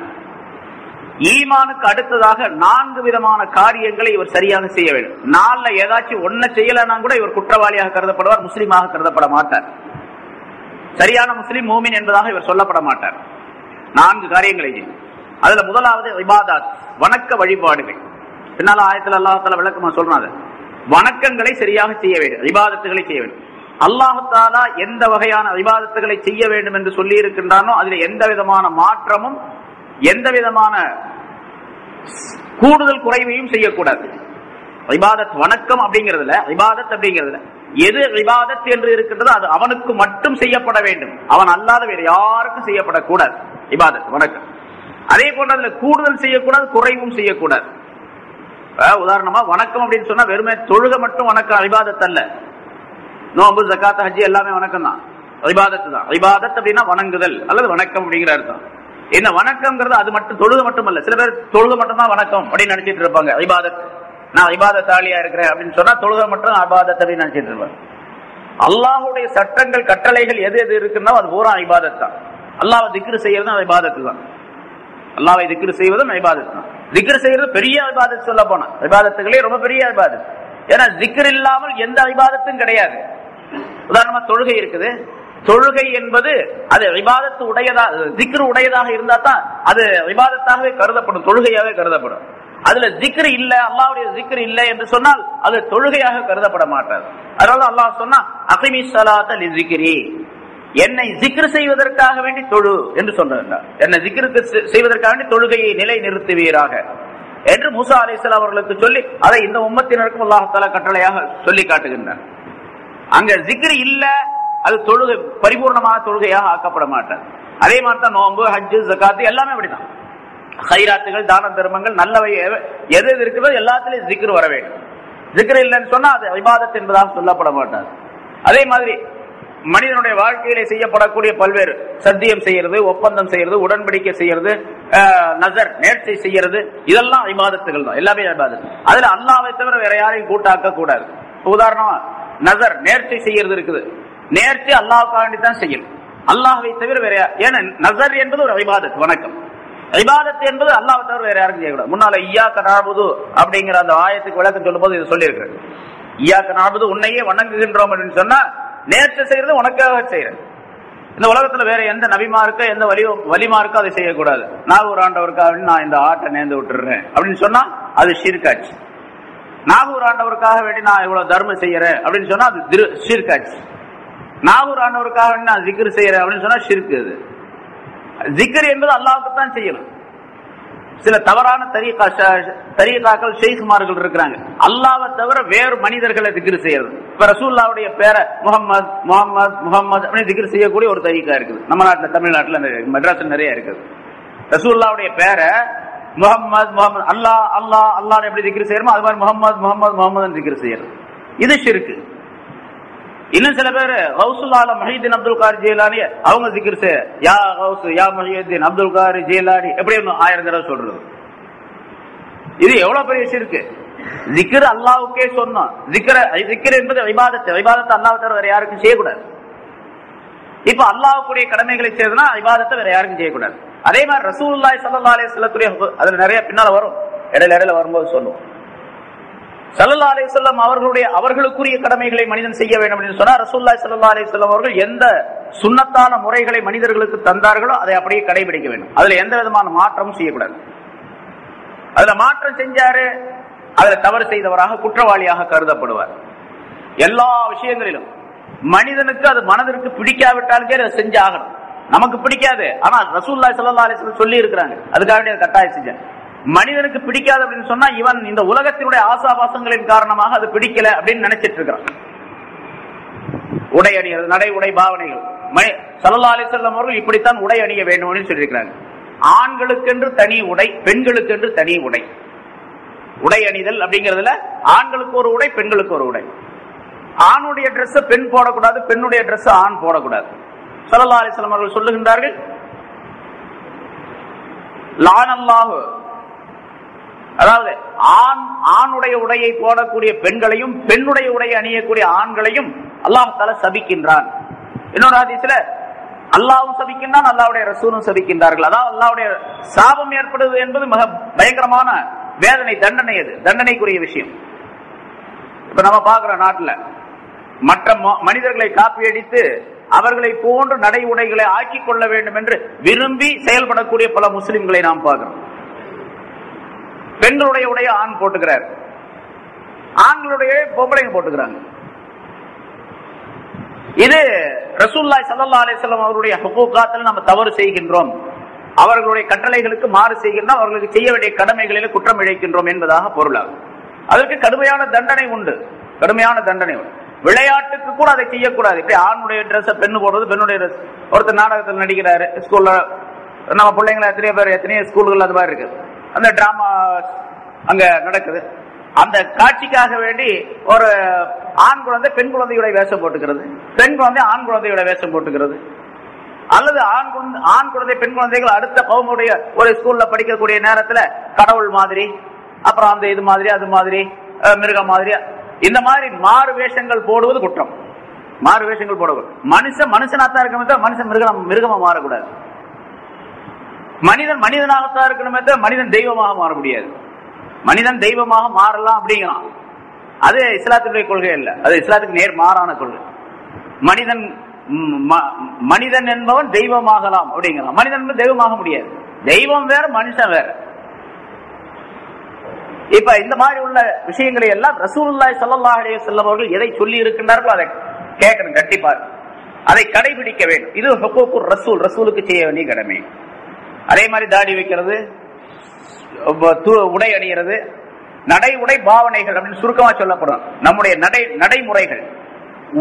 ஈமானுக்கு அடுத்ததாக 4 விதமான காரியங்களை இவர் சரியாக செய்ய வேண்டும். 4ல ஏதாச்சும் ஒன்ன செய்யலன்னா கூட இவர் குற்றவாளியாக கருதப்படுவார், முஸ்லீமாக கருதப்பட மாட்டார். சரியான முஸ்லீம் மூமின் என்பதாக இவர் சொல்லப்பட மாட்டார். 4 காரியங்களை செய்யும். அதுல முதலாவது இபாதத், வணக்க வழிபாடுகள். பின்னால ஆயத்துல அல்லாஹ் தஆலா விளக்கமா சொல்றாங்க, வணக்கங்களை சரியாக செய்ய வேண்டும், இபாதத்துகளை செய்ய வேண்டும். அல்லாஹ் தஆலா எந்த வகையான இபாதத்துகளை செய்ய வேண்டும் என்று சொல்லி இருக்கின்றானோ அதில் எந்த விதமான மாற்றமும் எந்த விதமான கூடுதல் குறைவையும் செய்யக்கூடாது. இபாதத் வணக்கம் அப்படிங்கிறதுல, இபாதத் அப்படிங்கிறதுல எது இபாதத் என்று இருக்கின்றதோ அது அவனுக்கு மட்டும் செய்யப்பட வேண்டும், அவன் அல்லாத வேறு யாருக்கும் செய்யப்படக்கூடாது. இபாதத் வணக்கம். அதே போன்று அதுல கூடுதல் செய்யக்கூடாது, குறைவும் செய்யக்கூடாது. உதாரணமா வணக்கம் அப்படின்னு சொன்னா வெறுமே தொழுக மட்டும் வணக்கம், இபாதத் அல்ல. நோம்பு, ஜகாத், ஹஜ் எல்லாமே வணக்கம் தான், இபாதத் தான். இபாதத் அப்படின்னா வணங்குதல் அல்லது வணக்கம் அப்படிங்கிற அர்த்தம். என்ன வணக்கம்ங்கிறது அது மட்டும் தொழுக மட்டும் அல்ல. சில பேர் தொழுக மட்டும் தான் வணக்கம் அப்படின்னு நினைச்சிட்டு இருப்பாங்க. இபாதத், நான் இபாதத்தாலியா இருக்கிறேன் அப்படின்னு சொன்னா தொழுக மட்டும் இபாதத் அப்படின்னு நினைச்சிட்டு இருப்பாங்க. அல்லாஹுடைய சட்டங்கள் கட்டளைகள் எது எது இருக்குன்னா அது பூரா இபாதத் தான். அல்லாஹ்வை திக்ர் செய்யறதும் அது இபாதத் தான். அல்லாஹ்வை திக்ர் செய்வதும் இபாதத் தான். திக்ர் செய்யறது பெரிய இபாதத், சொல்ல போனா இபாதத்துகளே ரொம்ப பெரிய இபாதத். ஏன்னா திக்ர் இல்லாமல் எந்த இபாதத்தும் கிடையாது. உதாரணமா தொழுகை இருக்குது, தொழுகை என்பது அது இபாதத்து உடையதாக, திக்ர் உடையதாக இருந்தா தான் அது இபாதத்தாகவே கருதப்படும், தொழுகையாகவே கருதப்படும். அதுல திக்ர் இல்ல, அல்லாஹ்வுடைய திக்ர் இல்ல என்று சொன்னால் அது தொழுகையாக கருதப்பட மாட்டாது. அதனால அல்லாஹ் சொன்னா அகிமி ஸலாத லிஸ்ஸிக்ரி, என்னை திக்ர் செய்வதற்காக வேண்டி தொழு என்று சொன்னார். என்னை திக்ருக்கு செய்வதற்காக வேண்டி தொழுகையை நிலை நிறுத்துவீராக என்று மூசா அலைஹிஸ்ஸலாம் அவர்களுக்கு சொல்லி அதை இந்த உம்மத்தினருக்கும் அல்லாஹ் தஆலா கட்டளையாக சொல்லி காட்டுகின்றார். அங்க திக்ர் இல்ல, அது தொழுகை பரிபூர்ணமான தொழுகையாக ஆக்கப்பட மாட்டார். அதே மாதிரி தான் நோன்பு, ஹஜ், ஜகாத் எல்லாமே அப்படிதான். ஹைராத்துகள், தான தர்மங்கள், நல்லவை எது எது இருக்கிறதோ எல்லாத்திலையும் திக்ர் வர வேண்டும். திக்ர் இல்லைன்னு சொன்னா அது இபாதத் என்பதாக சொல்லப்பட மாட்டார். அதே மாதிரி மனிதனுடைய வாழ்க்கையிலே செய்யப்படக்கூடிய பல்வேறு சத்தியம் செய்யறது, ஒப்பந்தம் செய்யறது, உடன்படிக்கை செய்யறது, நசர் நேர்ச்சை செய்யறது, இதெல்லாம் இபாதத்துகள் தான், எல்லாமே இபாதத். அதுல அல்லாஹ்வை தவிர வேற யாரையும் கூட்டாக்க கூடாது. உதாரணமா நசர் நேர்ச்சை செய்யறது இருக்குது, நேர்ச்சை அல்லாஹ்வுக்காக வேண்டி தான் செய்யணும், அல்லாஹ்வை தவிர வேற. ஏன்னா நசர் என்பது ஒரு இபாதத், வணக்கம். இபாதத் என்பது அல்லாஹ்வை தவிர வேற யாருக்கும் செய்யக்கூடாது. முன்னால இய்யாக நஅபுது அப்படிங்கிற அந்த ஆயத்துக்கு விளக்கம் சொல்லும் போது இது சொல்லி இருக்கிறது. இய்யாக நஅபுது, உன்னையே வணங்குகின்றோம் அப்படின்னு சொன்னா நேர்ச்சை செய்யறது உனக்காக செய்யறது. இந்த உலகத்துல வேற எந்த நபிமாருக்கோ எந்த வலிமாருக்கோ அதை செய்யக்கூடாது. நாகூர் ஆண்டவருக்காக நான் இந்த ஆட்டை நேர்ந்து விட்டுறேன் அப்படின்னு சொன்னா அது ஷிர்காச்சு. நாகூர் ஆண்டவருக்காக வேண்டி நான் இவ்வளவு தர்மம் செய்யறேன் அப்படின்னு சொன்னா அது ஷிர்காச்சு. நாகூர் ஆண்டவருக்காக வேண்டி நான் ஜிக்ர் செய்யறேன் அப்படின்னு சொன்னா ஷிர்க். அது ஜிக்ர் என்பது அல்லாஹ்வுக்கு தான் செய்யணும். சில தவறான தரீகாக்கள், ஷேக்மார்கள் இருக்கிறாங்க, அல்லாஹ்வை தவிர வேறு மனிதர்களை திக்ர் செய்யறது. இப்ப ரசூலுல்லாஹ்வுடைய பேரை முஹம்மத் முஹம்மத் முஹம்மத் அப்படின்னு திக்ர் செய்யக்கூடிய ஒரு தரீகா இருக்குது. நம்ம நாட்டுல, தமிழ்நாட்டுல, மெட்ராஸ்ல நிறைய இருக்குது. ரசூலுல்லாஹ்வுடைய பேரை முஹம்மத் முஹம்மத், அல்லாஹ் அல்லாஹ் அல்லாஹ் எப்படி திக்ர் செய்யறோமோ அது மாதிரி முஹம்மத் முஹம்மத் முஹம்மது திக்ர் செய்யறது, இது ஷிர்க். இன்னும் சில பேர் கௌசுல் ஆலம் முஹியுத்தீன் அப்துல் காரி ஜீலானி அவங்க ஜிக்ர் செய்ய யா கௌஸ் யா முஹியுத்தீன் அப்துல் காரி ஜீலானி எப்படி 1000 தடவை சொல்றது. இது எவ்வளவு பெரிய ஷிர்க். ஜிக்ர் அல்லாஹ்வுக்கே சொன்னோம். ஜிக்ர் என்பது இபாதத். இபாதத்தை அல்லாஹ்வை தவிர வேற யாருக்கும் செய்யக்கூடாது. இப்ப அல்லாஹ்வுடைய கடமைகளை செய்யறதுனா இபாதத்தை வேற யாருக்கும் செய்யக்கூடாது. அதே மாதிரி ரசூலுல்லாஹி ஸல்லல்லாஹு அலைஹி வஸல்லம் அதுல நிறைய பின்னால வரும், இடையில வரும்போது சொல்லுவோம். ஸல்லல்லாஹு அலைஹி வஸல்லம் அவர்களுக்குரிய கடமைகளை மனிதன் செய்ய வேண்டும் அப்படின்னு சொன்னா ரசூலுல்லாஹி ஸல்லல்லாஹு அலைஹி வஸல்லம் அவர்கள் எந்த சுன்னத்தான முறைகளை மனிதர்களுக்கு தந்தார்களோ அதை அப்படியே கடைபிடிக்க வேண்டும். அதுல எந்த விதமான மாற்றமும் செய்யக்கூடாது. அதுல மாற்றம் செஞ்சாரு, அதுல தவறு செய்தவராக குற்றவாளியாக கருதப்படுவார். எல்லா விஷயங்களிலும் மனிதனுக்கு அது மனதிற்கு பிடிக்காவிட்டாலும் அதை செஞ்சு ஆகணும். நமக்கு பிடிக்காது, ஆனா ரசூலுல்லாஹி ஸல்லல்லாஹு அலைஹி வஸல்லம் சொல்லி இருக்கிறாங்க, அதுக்காக வேண்டிய கட்டாயம் செஞ்சேன். மனிதனுக்கு பிடிக்காது அப்படின்னு சொன்னா இவன் இந்த உலகத்தினுடைய ஆசாபாசங்களின் காரணமாக அது பிடிக்கல அப்படின்னு நினைச்சிட்டு இருக்கிறான். உடை அணிகிறது, நடை உடை பாவனைகள். ஸல்லல்லாஹு அலைஹி வஸல்லம் அவர்கள் இப்படித்தான் உடை அணிய வேண்டும் அப்படின்னு சொல்லியிருக்கிறாங்க. ஆண்களுக்கென்று தனி உடை, பெண்களுக்கென்று தனி உடை. உடை அணிதல் அப்படிங்கிறதுல ஆண்களுக்கு ஒரு உடை, பெண்களுக்கு ஒரு உடை. ஆணுடைய டிரெஸ் பெண் போடக்கூடாது, பெண்ணுடைய டிரெஸ் ஆண் போடக்கூடாது. ஸல்லல்லாஹு அலைஹி வஸல்லம் அவர்கள் சொல்லுகின்றார்கள், லானல்லாஹு, அதாவது ஆணுடைய உடையை போடக்கூடிய பெண்களையும் பெண்ணுடைய உடையை அணியக்கூடிய ஆண்களையும் அல்லாஹ் தஆலா சபிக்கின்றான். இன்னொரு ஹதீஸ்ல அல்லாஹ்வும் சபிக்கின்றான், அல்லாஹ்வுடைய ரசூலும் சபிக்கின்றார்கள். அதாவது அல்லாஹ்வுடைய சாபம் ஏற்படுவது என்பது மிக பயங்கரமான வேதனை, தண்டனை. அது தண்டனைக்குரிய விஷயம். இப்ப நம்ம பாக்குற நாட்டுல மற்ற மனிதர்களை காப்பியடித்து அவர்களை போன்று நடை உடைகளை ஆக்கிக் கொள்ள வேண்டும் என்று விரும்பி செயல்படக்கூடிய பல முஸ்லிம்களை நாம் பார்க்கிறோம். பெண்களுடைய உடைய ஆண் போட்டுக்கிறார், ஆண்களுடைய பொம்பளைங்க போட்டுக்கிறாங்க. இது ரசூலுல்லாஹி ஸல்லல்லாஹு அலைஹி வஸல்லம் அவருடைய ஹுகூகாத்தில் நம்ம தவறு செய்கின்றோம், அவர்களுடைய கட்டளைகளுக்கு மாறு செய்கின்றோம், அவர்களுக்கு செய்ய வேண்டிய கடமைகளில் குற்றம் இழைக்கின்றோம் என்பதாக பொருளாகும். அதற்கு கடுமையான தண்டனை உண்டு, கடுமையான தண்டனை உண்டு. விளையாட்டுக்கு கூட அதை செய்யக்கூடாது. இப்படி ஆணுடைய ட்ரெஸ் பெண்ணு போடுறது, பெண்ணுடைய ட்ரெஸ். ஒருத்தர் நாடகத்தில் நடிக்கிறாரு, ஸ்கூல்ல நம்ம பிள்ளைங்களை எத்தனையோ ஸ்கூல்கள் அது மாதிரி இருக்கு, அந்த டிராமா அங்க நடக்குது. அந்த காட்சிக்காக வேண்டி ஒரு ஆண் குழந்தை பெண் குழந்தையுடைய வேஷம் போட்டுக்கிறது, பெண் குழந்தை ஆண் குழந்தையுடைய வேஷம் போட்டுக்கிறது, அல்லது ஆண் குழந்தை பெண் குழந்தைகள் அடுத்த கவுமுடைய ஒரு ஸ்கூல்ல படிக்கக்கூடிய நேரத்துல கடவுள் மாதிரி, அப்புறம் அந்த இது மாதிரி அது மாதிரி மிருகம் மாதிரி, இந்த மாதிரி மாறு வேஷங்கள் போடுவது குற்றம். மாறு வேஷங்கள் போடக்கூடாது. மனுஷனாத்தான் இருக்கணுமே, மனுஷன் மிருகமா மாறக்கூடாது. மனிதன் மனிதனாகத்தான் இருக்கணுமே, மனிதன் தெய்வமாக மாற முடியாது. மனிதன் தெய்வமாக மாறலாம் அப்படிங்கிறான், அது இஸ்லாத்துடைய கொள்கை இல்ல, அது இஸ்லாத்துக்கு நேர் மாறான கொள்கை. மனிதன் என்பவன் தெய்வமாகலாம் அப்படிங்கிறான். மனிதன் தெய்வமாக முடியாது. தெய்வம் வேற, மனுஷன் வேற. இப்ப இந்த மாதிரி உள்ள விஷயங்களை எல்லாம் ரசூலுல்லாஹி ஸல்லல்லாஹு அலைஹி வஸல்லம் அவர்கள் எதை சொல்லி இருக்கின்றார்களோ அதை கேட்கணும், கண்டிப்பா அதை கடைபிடிக்க வேண்டும். இது ஹுகூக்குர் ரசூல், ரசூலுக்கு செய்ய வேண்டிய கடமை. அதே மாதிரி தாடி வைக்கிறது, உடை அணிகிறது, நடை உடை பாவனைகள் அப்படின்னு சுருக்கமா சொல்லப்படும். நம்முடைய நடைமுறைகள்,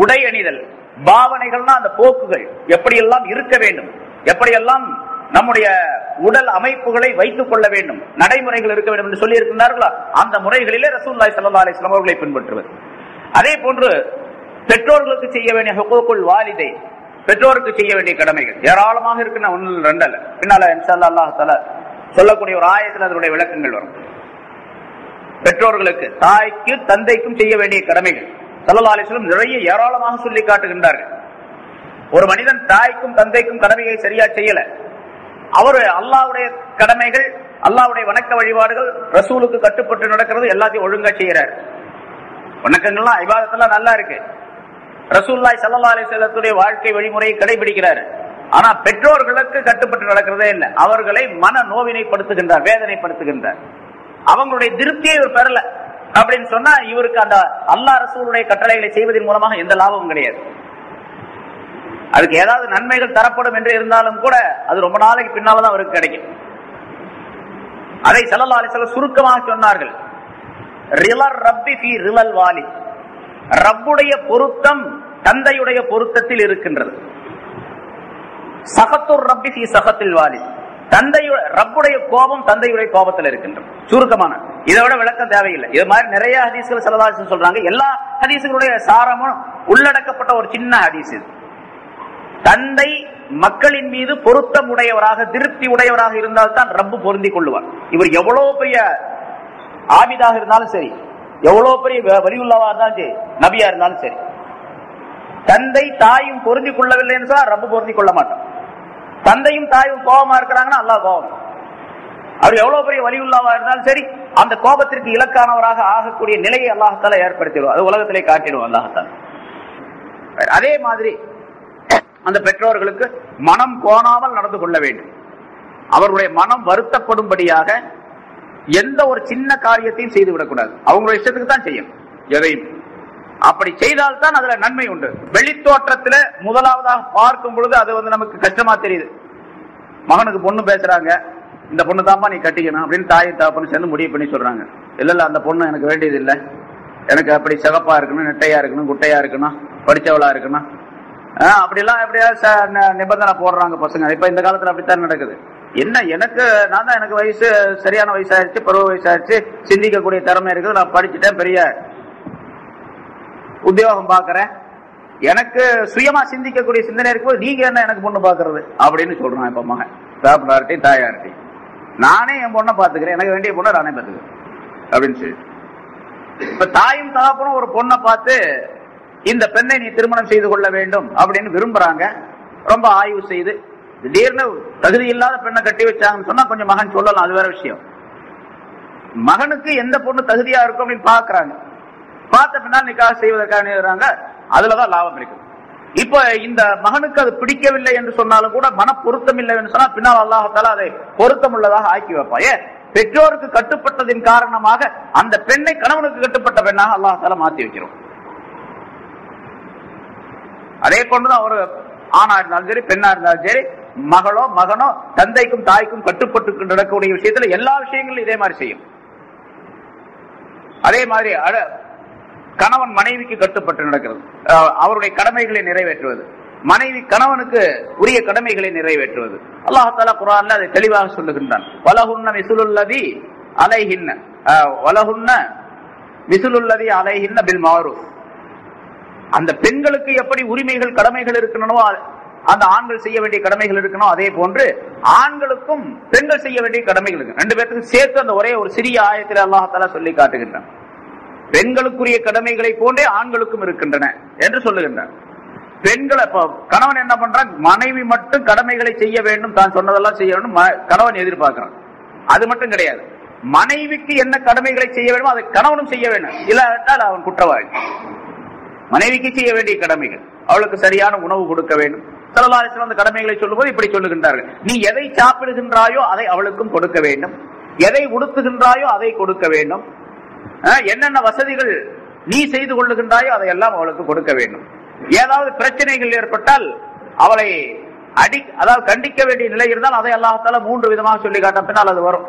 உடை அணிதல், பாவனைகள்னா அந்த போக்குகள் எப்படியெல்லாம் இருக்க வேண்டும், எப்படியெல்லாம் நம்முடைய உடல் அமைப்புகளை வைத்துக் கொள்ள வேண்டும், நடைமுறைகள் இருக்க வேண்டும் என்று சொல்லி இருக்கின்றார்களா, அந்த முறைகளிலே ரசூலுல்லாஹி ஸல்லல்லாஹு அலைஹி வஸல்லம் அவர்களை பின்பற்றுவது. அதே போன்று பெற்றோர்களுக்கு செய்ய வேண்டிய ஹுகூக்குல் வாலிதை, பெற்றோருக்கு செய்ய வேண்டிய கடமைகள் ஏராளமாக இருக்கின்ற, ஒன்று ரெண்டு அல்ல. பின்னால இன்ஷா அல்லாஹ் தஆலா சொல்லக்கூடிய ஒரு ஆயத்தில் அதனுடைய விளக்கங்கள் வரும். பெற்றோர்களுக்கு, தாய்க்கு தந்தைக்கும் செய்ய வேண்டிய கடமைகள் ஸல்லல்லாஹு அலைஹி வஸல்லம் நிறைய ஏராளமாக சொல்லி காட்டுகின்றார்கள். ஒரு மனிதன் தாய்க்கும் தந்தைக்கும் கடமையை சரியா செய்யல, அவரு அல்லாஹ்வுடைய கடமைகள், அல்லாஹ்வுடைய வணக்க வழிபாடுகள், ரசூலுக்கு கட்டுப்பட்டு நடக்கிறது எல்லாத்தையும் ஒழுங்கா செய்யறாரு. வணக்கங்கள்லாம் இபாதத்தெல்லாம் நல்லா இருக்கு, ரசூலுல்லாஹி ஸல்லல்லாஹு அலைஹி வஸல்லத்துடைய வாழ்க்கை வழிமுறையை கடைபிடிக்கிறாரு. ஆனா பெற்றோர்களுக்கு கட்டுப்பட்டு நடக்கிறதே இல்லை, அவர்களை மன நோவினைப்படுத்துகின்றார், வேதனைப்படுத்துகின்றார். அவங்களுடைய திருப்தியை இவர் பெறல அப்படின்னு சொன்னா இவருக்கு அந்த அல்லாஹ் ரசூலுடைய கட்டளைகளை செய்வதன் மூலமாக எந்த லாபமும் கிடையாது. அதுக்கு ஏதாவது நன்மைகள் தரப்படும் என்று இருந்தாலும் கூட அது ரொம்ப நாளைக்கு பின்னால்தான் அவருக்கு கிடைக்கும். அதை ஸல்லல்லாஹு அலைஹி வஸல்லம் சுருக்கமாக சொன்னார்கள், ரிலர் ரப்பி ஃபீ ரிலல் வாலித், ரப்புடைய பொருத்தம் தந்தையுடைய பொருத்தத்தில் இருக்கின்றது. சகத்துர் ரப்பி ஃபீ சகத்தில் வாலித், ரப்புடைய கோபம் தந்தையுடைய கோபத்தில் இருக்கின்றது. சுருக்கமான, இதை விட விளக்கம் தேவையில்லை. இது மாதிரி நிறைய ஹதீஸ்கள் ஸல்லல்லாஹு அலைஹி வஸல்லம் சொல்றாங்க. எல்லா ஹதீஸ்களுடைய சாரமும் உள்ளடக்கப்பட்ட ஒரு சின்ன ஹதீஸ் இது. தந்தை மக்களின் மீது பொருத்தம் உடையவராக, திருப்தி உடையவராக இருந்தால்தான் ரப்பு பொருந்தி கொள்ளுவார். இவர் எவ்வளவு பெரிய ஆபிதாக இருந்தாலும் சரி, எவ்வளவு பெரிய வலியுள்ளவா இருந்தாலும் சரி, நபியா இருந்தாலும் சரி, தந்தை தாயும் பொருந்தி கொள்ளவில்லை என்று சொன்னா ரப்பு பொருந்தி கொள்ள மாட்டான். தந்தையும் தாயும் கோபமா இருக்கிறாங்கன்னா அல்லாஹ் கோபம். அவர் எவ்வளவு பெரிய வலியுள்ளவா இருந்தாலும் சரி, அந்த கோபத்திற்கு இலக்கானவராக ஆகக்கூடிய நிலையை அல்லாஹ்தாலா ஏற்படுத்திடுவோம். அது உலகத்திலே காட்டிடுவோம் அல்லாஹ்தாலா. அதே மாதிரி அந்த பெற்றோர்களுக்கு மனம் கோணாமல் நடந்து கொள்ள வேண்டும். அவர்களுடைய மனம் வருத்தப்படும்படியாக எந்த ஒரு சின்ன காரியத்தையும் செய்து விடக்கூடாது. அவங்களுடைய இஷ்டத்துக்கு தான் செய்யணும் எதையும். அப்படி செய்தால்தான் அதுல நன்மை உண்டு. வெளித்தோற்றத்துல முதலாவதாக பார்க்கும் பொழுது அது நமக்கு கஷ்டமா தெரியுது. மகனுக்கு பொண்ணு பேசுறாங்க, இந்த பொண்ணு தான்ப்பா நீ கட்டிக்கணும் அப்படின்னு தாயும் தாப்பன்னு சேர்ந்து முடிவு பண்ணி சொல்றாங்க. இல்ல அந்த பொண்ணு எனக்கு வேண்டியது இல்லை, எனக்கு அப்படி சிகப்பா இருக்கணும், நெட்டையா இருக்கணும், குட்டையா இருக்கணும், படிச்சவளா இருக்கணும், அப்படிலாம் எப்படியா நிபந்தனை போடுறாங்க பசங்க. இப்ப இந்த காலத்துல அப்படித்தான் நடக்குது. என்ன, எனக்கு நான் தான், எனக்கு வயசு சரியான வயசாயிருச்சு, பருவ வயசாயிருச்சு, சிந்திக்கக்கூடிய திறமை இருக்குது, நான் படிச்சுட்டேன், பெரிய உத்தியோகம் பாக்குறேன், எனக்கு சுயமா சிந்திக்கக்கூடிய சிந்தனை இருக்கும்போது நீங்க என்ன எனக்கு பொண்ணு பாக்குறது அப்படின்னு சொல்றான். இப்ப மகன் தாப்பனார்ட்டையும் தாயார்ட்டையும், நானே என் பொண்ணை பாத்துக்கிறேன், எனக்கு வேண்டிய பொண்ணை நானே பாத்துக்கிறேன் அப்படின்னு சொல்லி. இப்ப தாயும் தகப்பனும் ஒரு பொண்ணை பார்த்து இந்த பெண்ணை நீ திருமணம் செய்து கொள்ள வேண்டும் அப்படின்னு விரும்புறாங்க. ரொம்ப ஆய்வு செய்து திடீர்னு தகுதி இல்லாத பெண்ணை கட்டி வச்சாங்கன்னு சொன்னா கொஞ்சம் மகன் சொல்லலாம், அது வேற விஷயம். மகனுக்கு எந்த பொண்ணு தகுதியா இருக்கும் அப்படின்னு பாக்குறாங்க, பார்த்த பின்னால் நிக்காஹ் செய்வதற்காக அதுலதான் லாபம் இருக்கு. இப்ப இந்த மகனுக்கு அது பிடிக்கவில்லை என்று சொன்னாலும் கூட, மன பொருத்தம் இல்லை என்று சொன்னா பின்னால் அல்லாஹ் அதை பொருத்தம் உள்ளதாக ஆக்கி வைப்பான். பெற்றோருக்கு கட்டுப்பட்டதின் காரணமாக அந்த பெண்ணை கணவனுக்கு கட்டுப்பட்ட பெண்ணாக அல்லாஹ் மாத்தி வைக்கிறோம். அதே போன்றுதான் ஒரு ஆணா இருந்தாலும் சரி பெண்ணா இருந்தாலும் சரி, மகளோ மகனோ தந்தைக்கும் தாய்க்கும் கட்டுப்பட்டு நடக்கக்கூடிய விஷயத்துல எல்லா விஷயங்களும் இதே மாதிரி செய்யும். அதே மாதிரி கணவன் மனைவிக்கு கட்டுப்பட்டு நடக்கிறது, அவருடைய கடமைகளை நிறைவேற்றுவது, மனைவி கணவனுக்கு உரிய கடமைகளை நிறைவேற்றுவது. அல்லாஹ் தஆலா குர்ஆன்ல அதை தெளிவாக சொல்லுகின்றான். வலஹுன்ன மிஸ்லுல்லதி அலைஹின்ன வலஹுன்ன மிஸ்லுல்லதி அலைஹின்ன பில் மஅரூஃப். அந்த பெண்களுக்கு எப்படி உரிமைகள் கடமைகள் இருக்கணுமோ, அந்த ஆண்கள் செய்ய வேண்டிய கடமைகள் இருக்கணும், அதே போன்று ஆண்களுக்கும் பெண்கள் செய்ய வேண்டிய கடமைகள் இருக்கு. ரெண்டு பேருக்கு சேர்த்து அந்த ஒரே ஒரு சிறிய ஆயத்தில் அல்லாஹ் தஆலா சொல்லி காட்டுகின்றான். பெண்களுக்குரிய கடமைகளை போன்றே ஆண்களுக்கும் இருக்கின்றன என்று சொல்லுகின்றான். பெண்களை கணவன் என்ன பண்றான், மனைவி மட்டும் கடமைகளை செய்ய வேண்டும், தான் சொன்னதெல்லாம் செய்ய வேண்டும் கணவன் எதிர்பார்க்கிறான். அது மட்டும் கிடையாது, மனைவிக்கு என்ன கடமைகளை செய்ய வேண்டுமோ அதை கணவனும் செய்ய வேண்டும், இல்லாவிட்டால் அவன் குற்றவாளி. மனைவிக்கு செய்ய வேண்டிய கடமைகள், அவளுக்கு சரியான உணவு கொடுக்க வேண்டும். ஸல்லல்லாஹு அலைஹி வஸல்லம் அந்த கடமைகளை சொல்லும்போது இப்படி சொல்லுகின்றார்கள், நீ எதை சாப்பிடுகின்றாயோ அதை அவளுக்கும் கொடுக்க வேண்டும், எதை உடுத்துகின்றாயோ அதை கொடுக்க வேண்டும், என்னென்ன வசதிகள் நீ செய்து கொள்ளுகின்றாயோ அதையெல்லாம் அவளுக்கு கொடுக்க வேண்டும். ஏதாவது பிரச்சனைகள் ஏற்பட்டால் அவளை அதாவது கண்டிக்க வேண்டிய நிலை இருந்தால் அதை அல்லாஹ் தஆலா 3 விதமாக சொல்லி காட்ட, பின்னால் அது வரும்,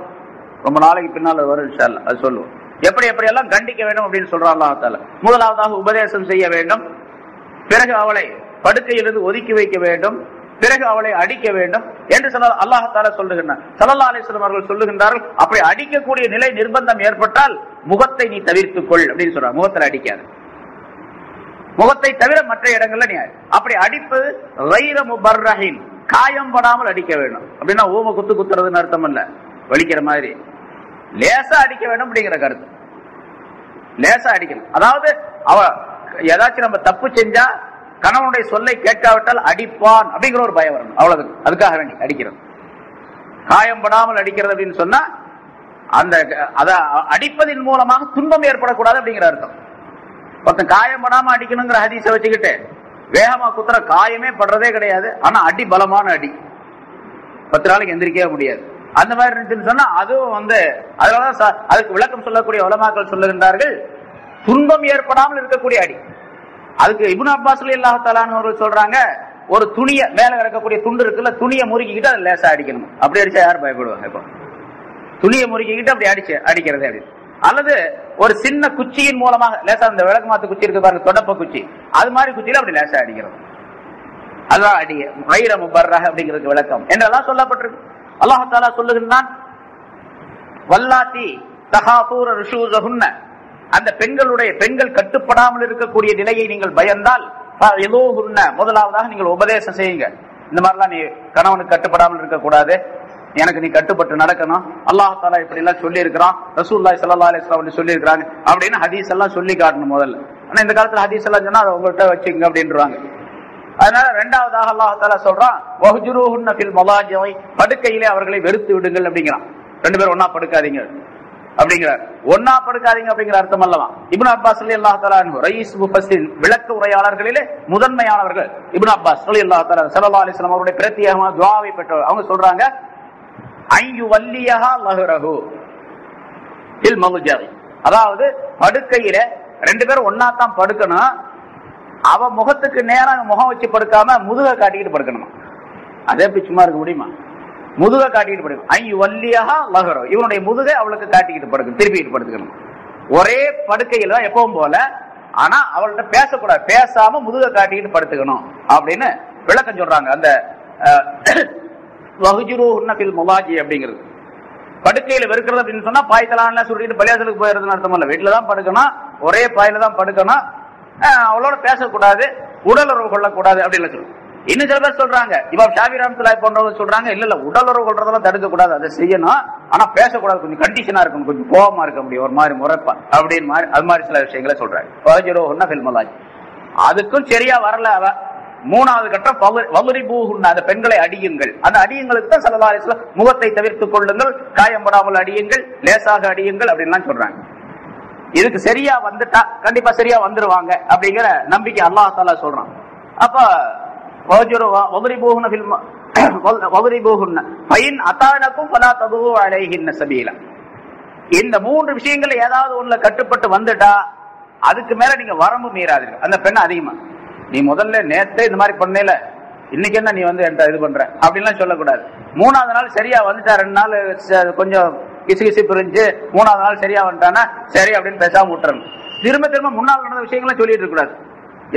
ரொம்ப நாளைக்கு பின்னால் அது வரும் இன்ஷா அல்லாஹ். அது சொல்லுவோம் எப்படி எப்படி எல்லாம் கண்டிக்க வேண்டும் அப்படின்னு சொல்றான் அல்லாஹ் தஆலா. முதலாவதாக உபதேசம் செய்ய வேண்டும், பிறகு அவளை படுக்கையிலிருந்து ஒதுக்கி வைக்க வேண்டும், பிறகு அவளை அடிக்க வேண்டும் என்று அல்லாஹ் தஆலா சொல்லுகின்றார். ஸல்லல்லாஹு அலைஹி வஸல்லம் அவர்கள் சொல்லுகின்றார்கள், அப்படி அடிக்கக்கூடிய நிலை நிர்பந்தம் ஏற்பட்டால் முகத்தை நீ தவிர்த்துக் கொள் அப்படின்னு சொல்றாங்க. முகத்தில் அடிக்காது, முகத்தை தவிர மற்ற இடங்கள்ல நீ அப்படி அடிப்பது கைர முபர்ரஹின், காயம் படாமல் அடிக்க வேண்டும். அப்படின்னா ஊம குத்து குத்துறதுன்னு அர்த்தம் இல்ல, வலிக்கிற மாதிரி லேசா அடிக்க வேண்டும் அப்படிங்கிற கருத்து. லேசா அடிக்கணும், அதாவது அவ ஏதாச்சும் நம்ம தப்பு செஞ்சா கணவனுடைய சொல்லை கேட்காவிட்டால் அடிப்பான் அப்படிங்கிற ஒரு பயம் வரணும், அவ்வளவு. அதுக்காக வேண்டி அடிக்கிறது, காயம் படாமல் அடிக்கிறது அப்படின்னு சொன்னா அந்த அடிப்பதின் மூலமாக துன்பம் ஏற்படக்கூடாது அப்படிங்கிற அர்த்தம். ஒருத்தன் காயம் படாம அடிக்கணுங்கிற ஹதீஸை வச்சுக்கிட்டு வேகமா குத்துற, காயமே படுறதே கிடையாது, ஆனா அடி பலமான அடி, 10 நாளைக்கு எந்திரிக்கவே முடியாது. அந்த மாதிரி இருந்துச்சுன்னு சொன்னா அதுவும் அதனாலதான் அதுக்கு விளக்கம் சொல்லக்கூடிய உலமாக்கள் சொல்லுகின்றார்கள், துன்பம் ஏற்படாமல் இருக்கக்கூடிய அடி. அதுக்கு இப்னு அப்பாஸ் ரலியல்லாஹு தஆலா அவர்கள் சொல்றாங்க, ஒரு துணியை மேல கிடக்கக்கூடிய துண்டு இருக்குல்ல, துணியை முறுக்கிக்கிட்டு அதை லேசா அடிக்கணும். அப்படி அடிச்சா யாரும் பயப்படுவாங்க? இப்போ துணியை முறுக்கிக்கிட்டு அப்படி அடிக்கிறது அப்படி. அல்லது ஒரு சின்ன குச்சியின் மூலமாக லேசா, அந்த விளக்கு மாத்து குச்சி இருக்கு பாருங்க, தொடப்ப குச்சி, அது மாதிரி குச்சியில அப்படி லேசா அடிக்கிறது, அதுதான் அடிய கைர முபர்ரஹ் அப்படிங்கிறதுக்கு விளக்கம் என்றெல்லாம் சொல்லப்பட்டிருக்கு. அல்லாஹ் தஆலா சொல்லுகின்றான், வல்லாத்தி தகாஃபூன ருஷூஸஹுன்ன, அந்த பெண்கள் கட்டுப்படாமல் இருக்கக்கூடிய நிலையை நீங்கள் பயந்தால் முதலாவதாக நீங்கள் உபதேசம் செய்யுங்க. இந்த மாதிரிலாம் நீ கணவனுக்கு கட்டுப்படாமல் இருக்கக்கூடாது, எனக்கு நீ கட்டுப்பட்டு நடக்கணும், அல்லாஹ் தஆலா இப்படி எல்லாம் சொல்லி இருக்கிறான், ரசூலுல்லாஹி ஸல்லல்லாஹு அலைஹி வஸல்லம் சொல்லி இருக்காங்க அப்படின்னு ஹதீஸ் எல்லாம் சொல்லி காட்டணும் முதல்ல. ஆனா இந்த காலத்துல ஹதீஸ் எல்லாம் சொன்னா அதை உங்கள்கிட்ட வச்சுங்க அப்படின்றாங்க. அதனால இரண்டாவதாக அல்லாஹ் தஆலா சொல்றான், வஹ்ஜுருஹுன்ன ஃபில் மலாஜிஇ, படுக்கையிலே அவர்களை வெறுத்து விடுங்கள் அப்படிங்கிறான். 2 பேரும் ஒன்னா படுக்காதீங்க அப்படிங்கிறார். ஒன்னா படுக்காதீங்க அப்படிங்கிற அர்த்தம் அல்லவா? இப்னு அப்பாஸ் ரலியல்லாஹு தஆலா அன்ஹு ரயீஸ் முஃபஸ்ஸிர், விளக்க உரையாளர்களிலே முதன்மையானவர்கள் இப்னு அப்பாஸ் ரலியல்லாஹு தஆலா ஸல்லல்லாஹு அலைஹி வஸல்லம் அவருடைய பிரத்யேகமான துஆவை பெற்றவர். அவங்க சொல்றாங்க, ஐயு வல்லியஹா லஹரஹு ஃபில் மல்ஜஇ, அதாவது படுக்கையில 2 பேரும் ஒன்னா தான் படுக்கணும், அவ முகத்துக்கு நேராக முகம் வச்சு படுக்காம முதுக காட்டிக்கிட்டு படுக்கணுமா? அதே எப்படி சும்மா இருக்க முடியுமா? முதுக காட்டிக்கிட்டு படுக்கணும். ஐ வல்லியஹா லஹரோ, இவனுடைய முதுகை அவளுக்கு காட்டிக்கிட்டு படுக்கணும், திருப்பிட்டு படுத்துக்கணும். ஒரே படுக்கையில தான் எப்பவும் போல, ஆனா அவள்கிட்ட பேசக்கூடாது, பேசாம முதுக காட்டிக்கிட்டு படுத்துக்கணும் அப்படின்னு விளக்கம் சொல்றாங்க. அந்த வஹ்ஜுருஹுன்ன ஃபில் மலாஜி அப்படிங்கிறது படுக்கையில வெறுக்கிறது அப்படின்னு சொன்னா பாய்த்தலான்ல சொல்லிட்டு பள்ளியாசலுக்கு போயிருதுன்னு அர்த்தம் இல்ல. வீட்டுல தான் படுக்கணும், ஒரே பாயில தான் படுக்கணும், அவளோட பேசக்கூடாது, உடல் உறவு கொள்ளக்கூடாது அப்படின்னு சொல்லுவோம். இன்னும் சில பேர் சொல்றாங்க, இமாம் ஷாஃபி ரஹ்மத்துல்லாஹி போன்றவங்க சொல்றாங்க, இல்ல உடல் உறவு கொள்றதெல்லாம் தடுக்க கூடாது, அதை செய்யணும், ஆனா பேசக்கூடாது, கொஞ்சம் கண்டிஷனா இருக்கணும், கொஞ்சம் கோபமா இருக்க முடியும், ஒரு மாதிரி முறைப்பா அப்படின்னு மாதிரி, அது மாதிரி சில விஷயங்களை சொல்றாங்க. அதுக்கும் சரியா வரல அவ, மூணாவது கட்டம் வலுரிபூஹுன்ன, அந்த பெண்களை அடியுங்கள். அந்த அடியுங்களுக்கு தான் ஸல்லல்லாஹு அலைஹி வஸல்லம் முகத்தை தவிர்த்துக் கொள்ளுங்கள், காயம்படாமல் அடியுங்கள், லேசாக அடியுங்கள் அப்படின்லாம் சொல்றாங்க. இதுக்கு சரியா வந்துட்டா கண்டிப்பா சரியா வந்துருவாங்க அப்படிங்கிற நம்பிக்கை அல்லாஹ் தஆலா சொல்றான். அப்ப வலுரிபூஹுன்ன ஃபில் வலுரிபூஹுன்ன ஃபைன் அதானகும் ஃபலா தது அலைஹின்ன சபீலா. இந்த மூன்று விஷயங்கள் ஏதாவது ஒண்ணுல கட்டுப்பட்டு வந்துட்டா அதுக்கு மேல நீங்க வரம்பு மீறாதீர்கள். அந்த பெண்ணை அதிகமா நீ முதல்ல நேத்தே இந்த மாதிரி பண்ணல, இன்னைக்கு என்ன நீ வந்து என்கிட்ட இது பண்ற அப்படின்லாம் சொல்லக்கூடாது. மூணாவது நாள் சரியா வந்துட்டா, 2 நாள் கொஞ்சம் கிசு புரிஞ்சு 3வது நாள் சரியா வந்துட்டானா சரி அப்படின்னு பேசாம விட்டுறணும். திரும்ப திரும்ப முன்னாள் நடந்த விஷயங்கள்லாம் சொல்லிட்டு இருக்க கூடாது.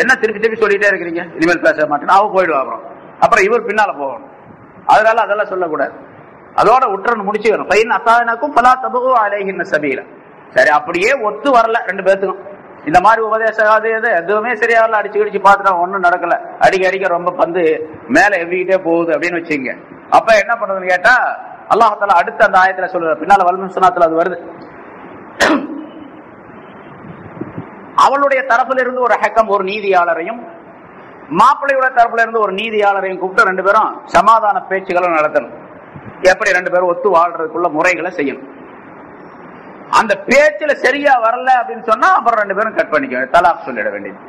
என்ன திருப்பி சொல்லிட்டே இருக்கிறீங்க, இனிமேல் பேச மாட்டேன், அவ போயிடுவா. அப்புறம் இவர் பின்னால போகணும். அதனால அதெல்லாம் சொல்லக்கூடாது. அதோட உற்றன் முடிச்சுக்கணும். பையன் அத்தானக்கும் பலா தபு அலைஹின்ன சபீலா. சரி, அப்படியே ஒத்து வரல 2 பேத்துக்கும், இந்த மாதிரி உபதேசம் அது எதுவுமே சரியா வரல, அடிச்சு பார்த்துட்டா ஒன்னும் நடக்கல, அடிக்க ரொம்ப பந்து மேல எவ்விக்கிட்டே போகுது அப்படின்னு வச்சுங்க. அப்ப என்ன பண்றதுன்னு கேட்டா அல்லாஹ் தஆலா அடுத்த அந்த ஆயத்துல சொல்ற, பின்னால வல்முஹ்சனாத்துல அது வருது. அவளுடைய தரப்புல இருந்து ஒரு ஹக்கம், ஒரு நீதியாளரையும், மாப்பிள்ளையோட தரப்புல இருந்து ஒரு நீதியாளரையும் கூப்பிட்டு 2 பேரும் சமாதான பேச்சுக்களை நடத்தணும். எப்படி 2 பேரும் ஒத்து வாழ்றதுக்குள்ள முறைகளை செய்யணும். அந்த பேச்சுல சரியா வரல அப்படின்னு சொன்னா அப்புறம் 2 பேரும் கட் பண்ணிக்க, தலாக் சொல்லிட வேண்டியது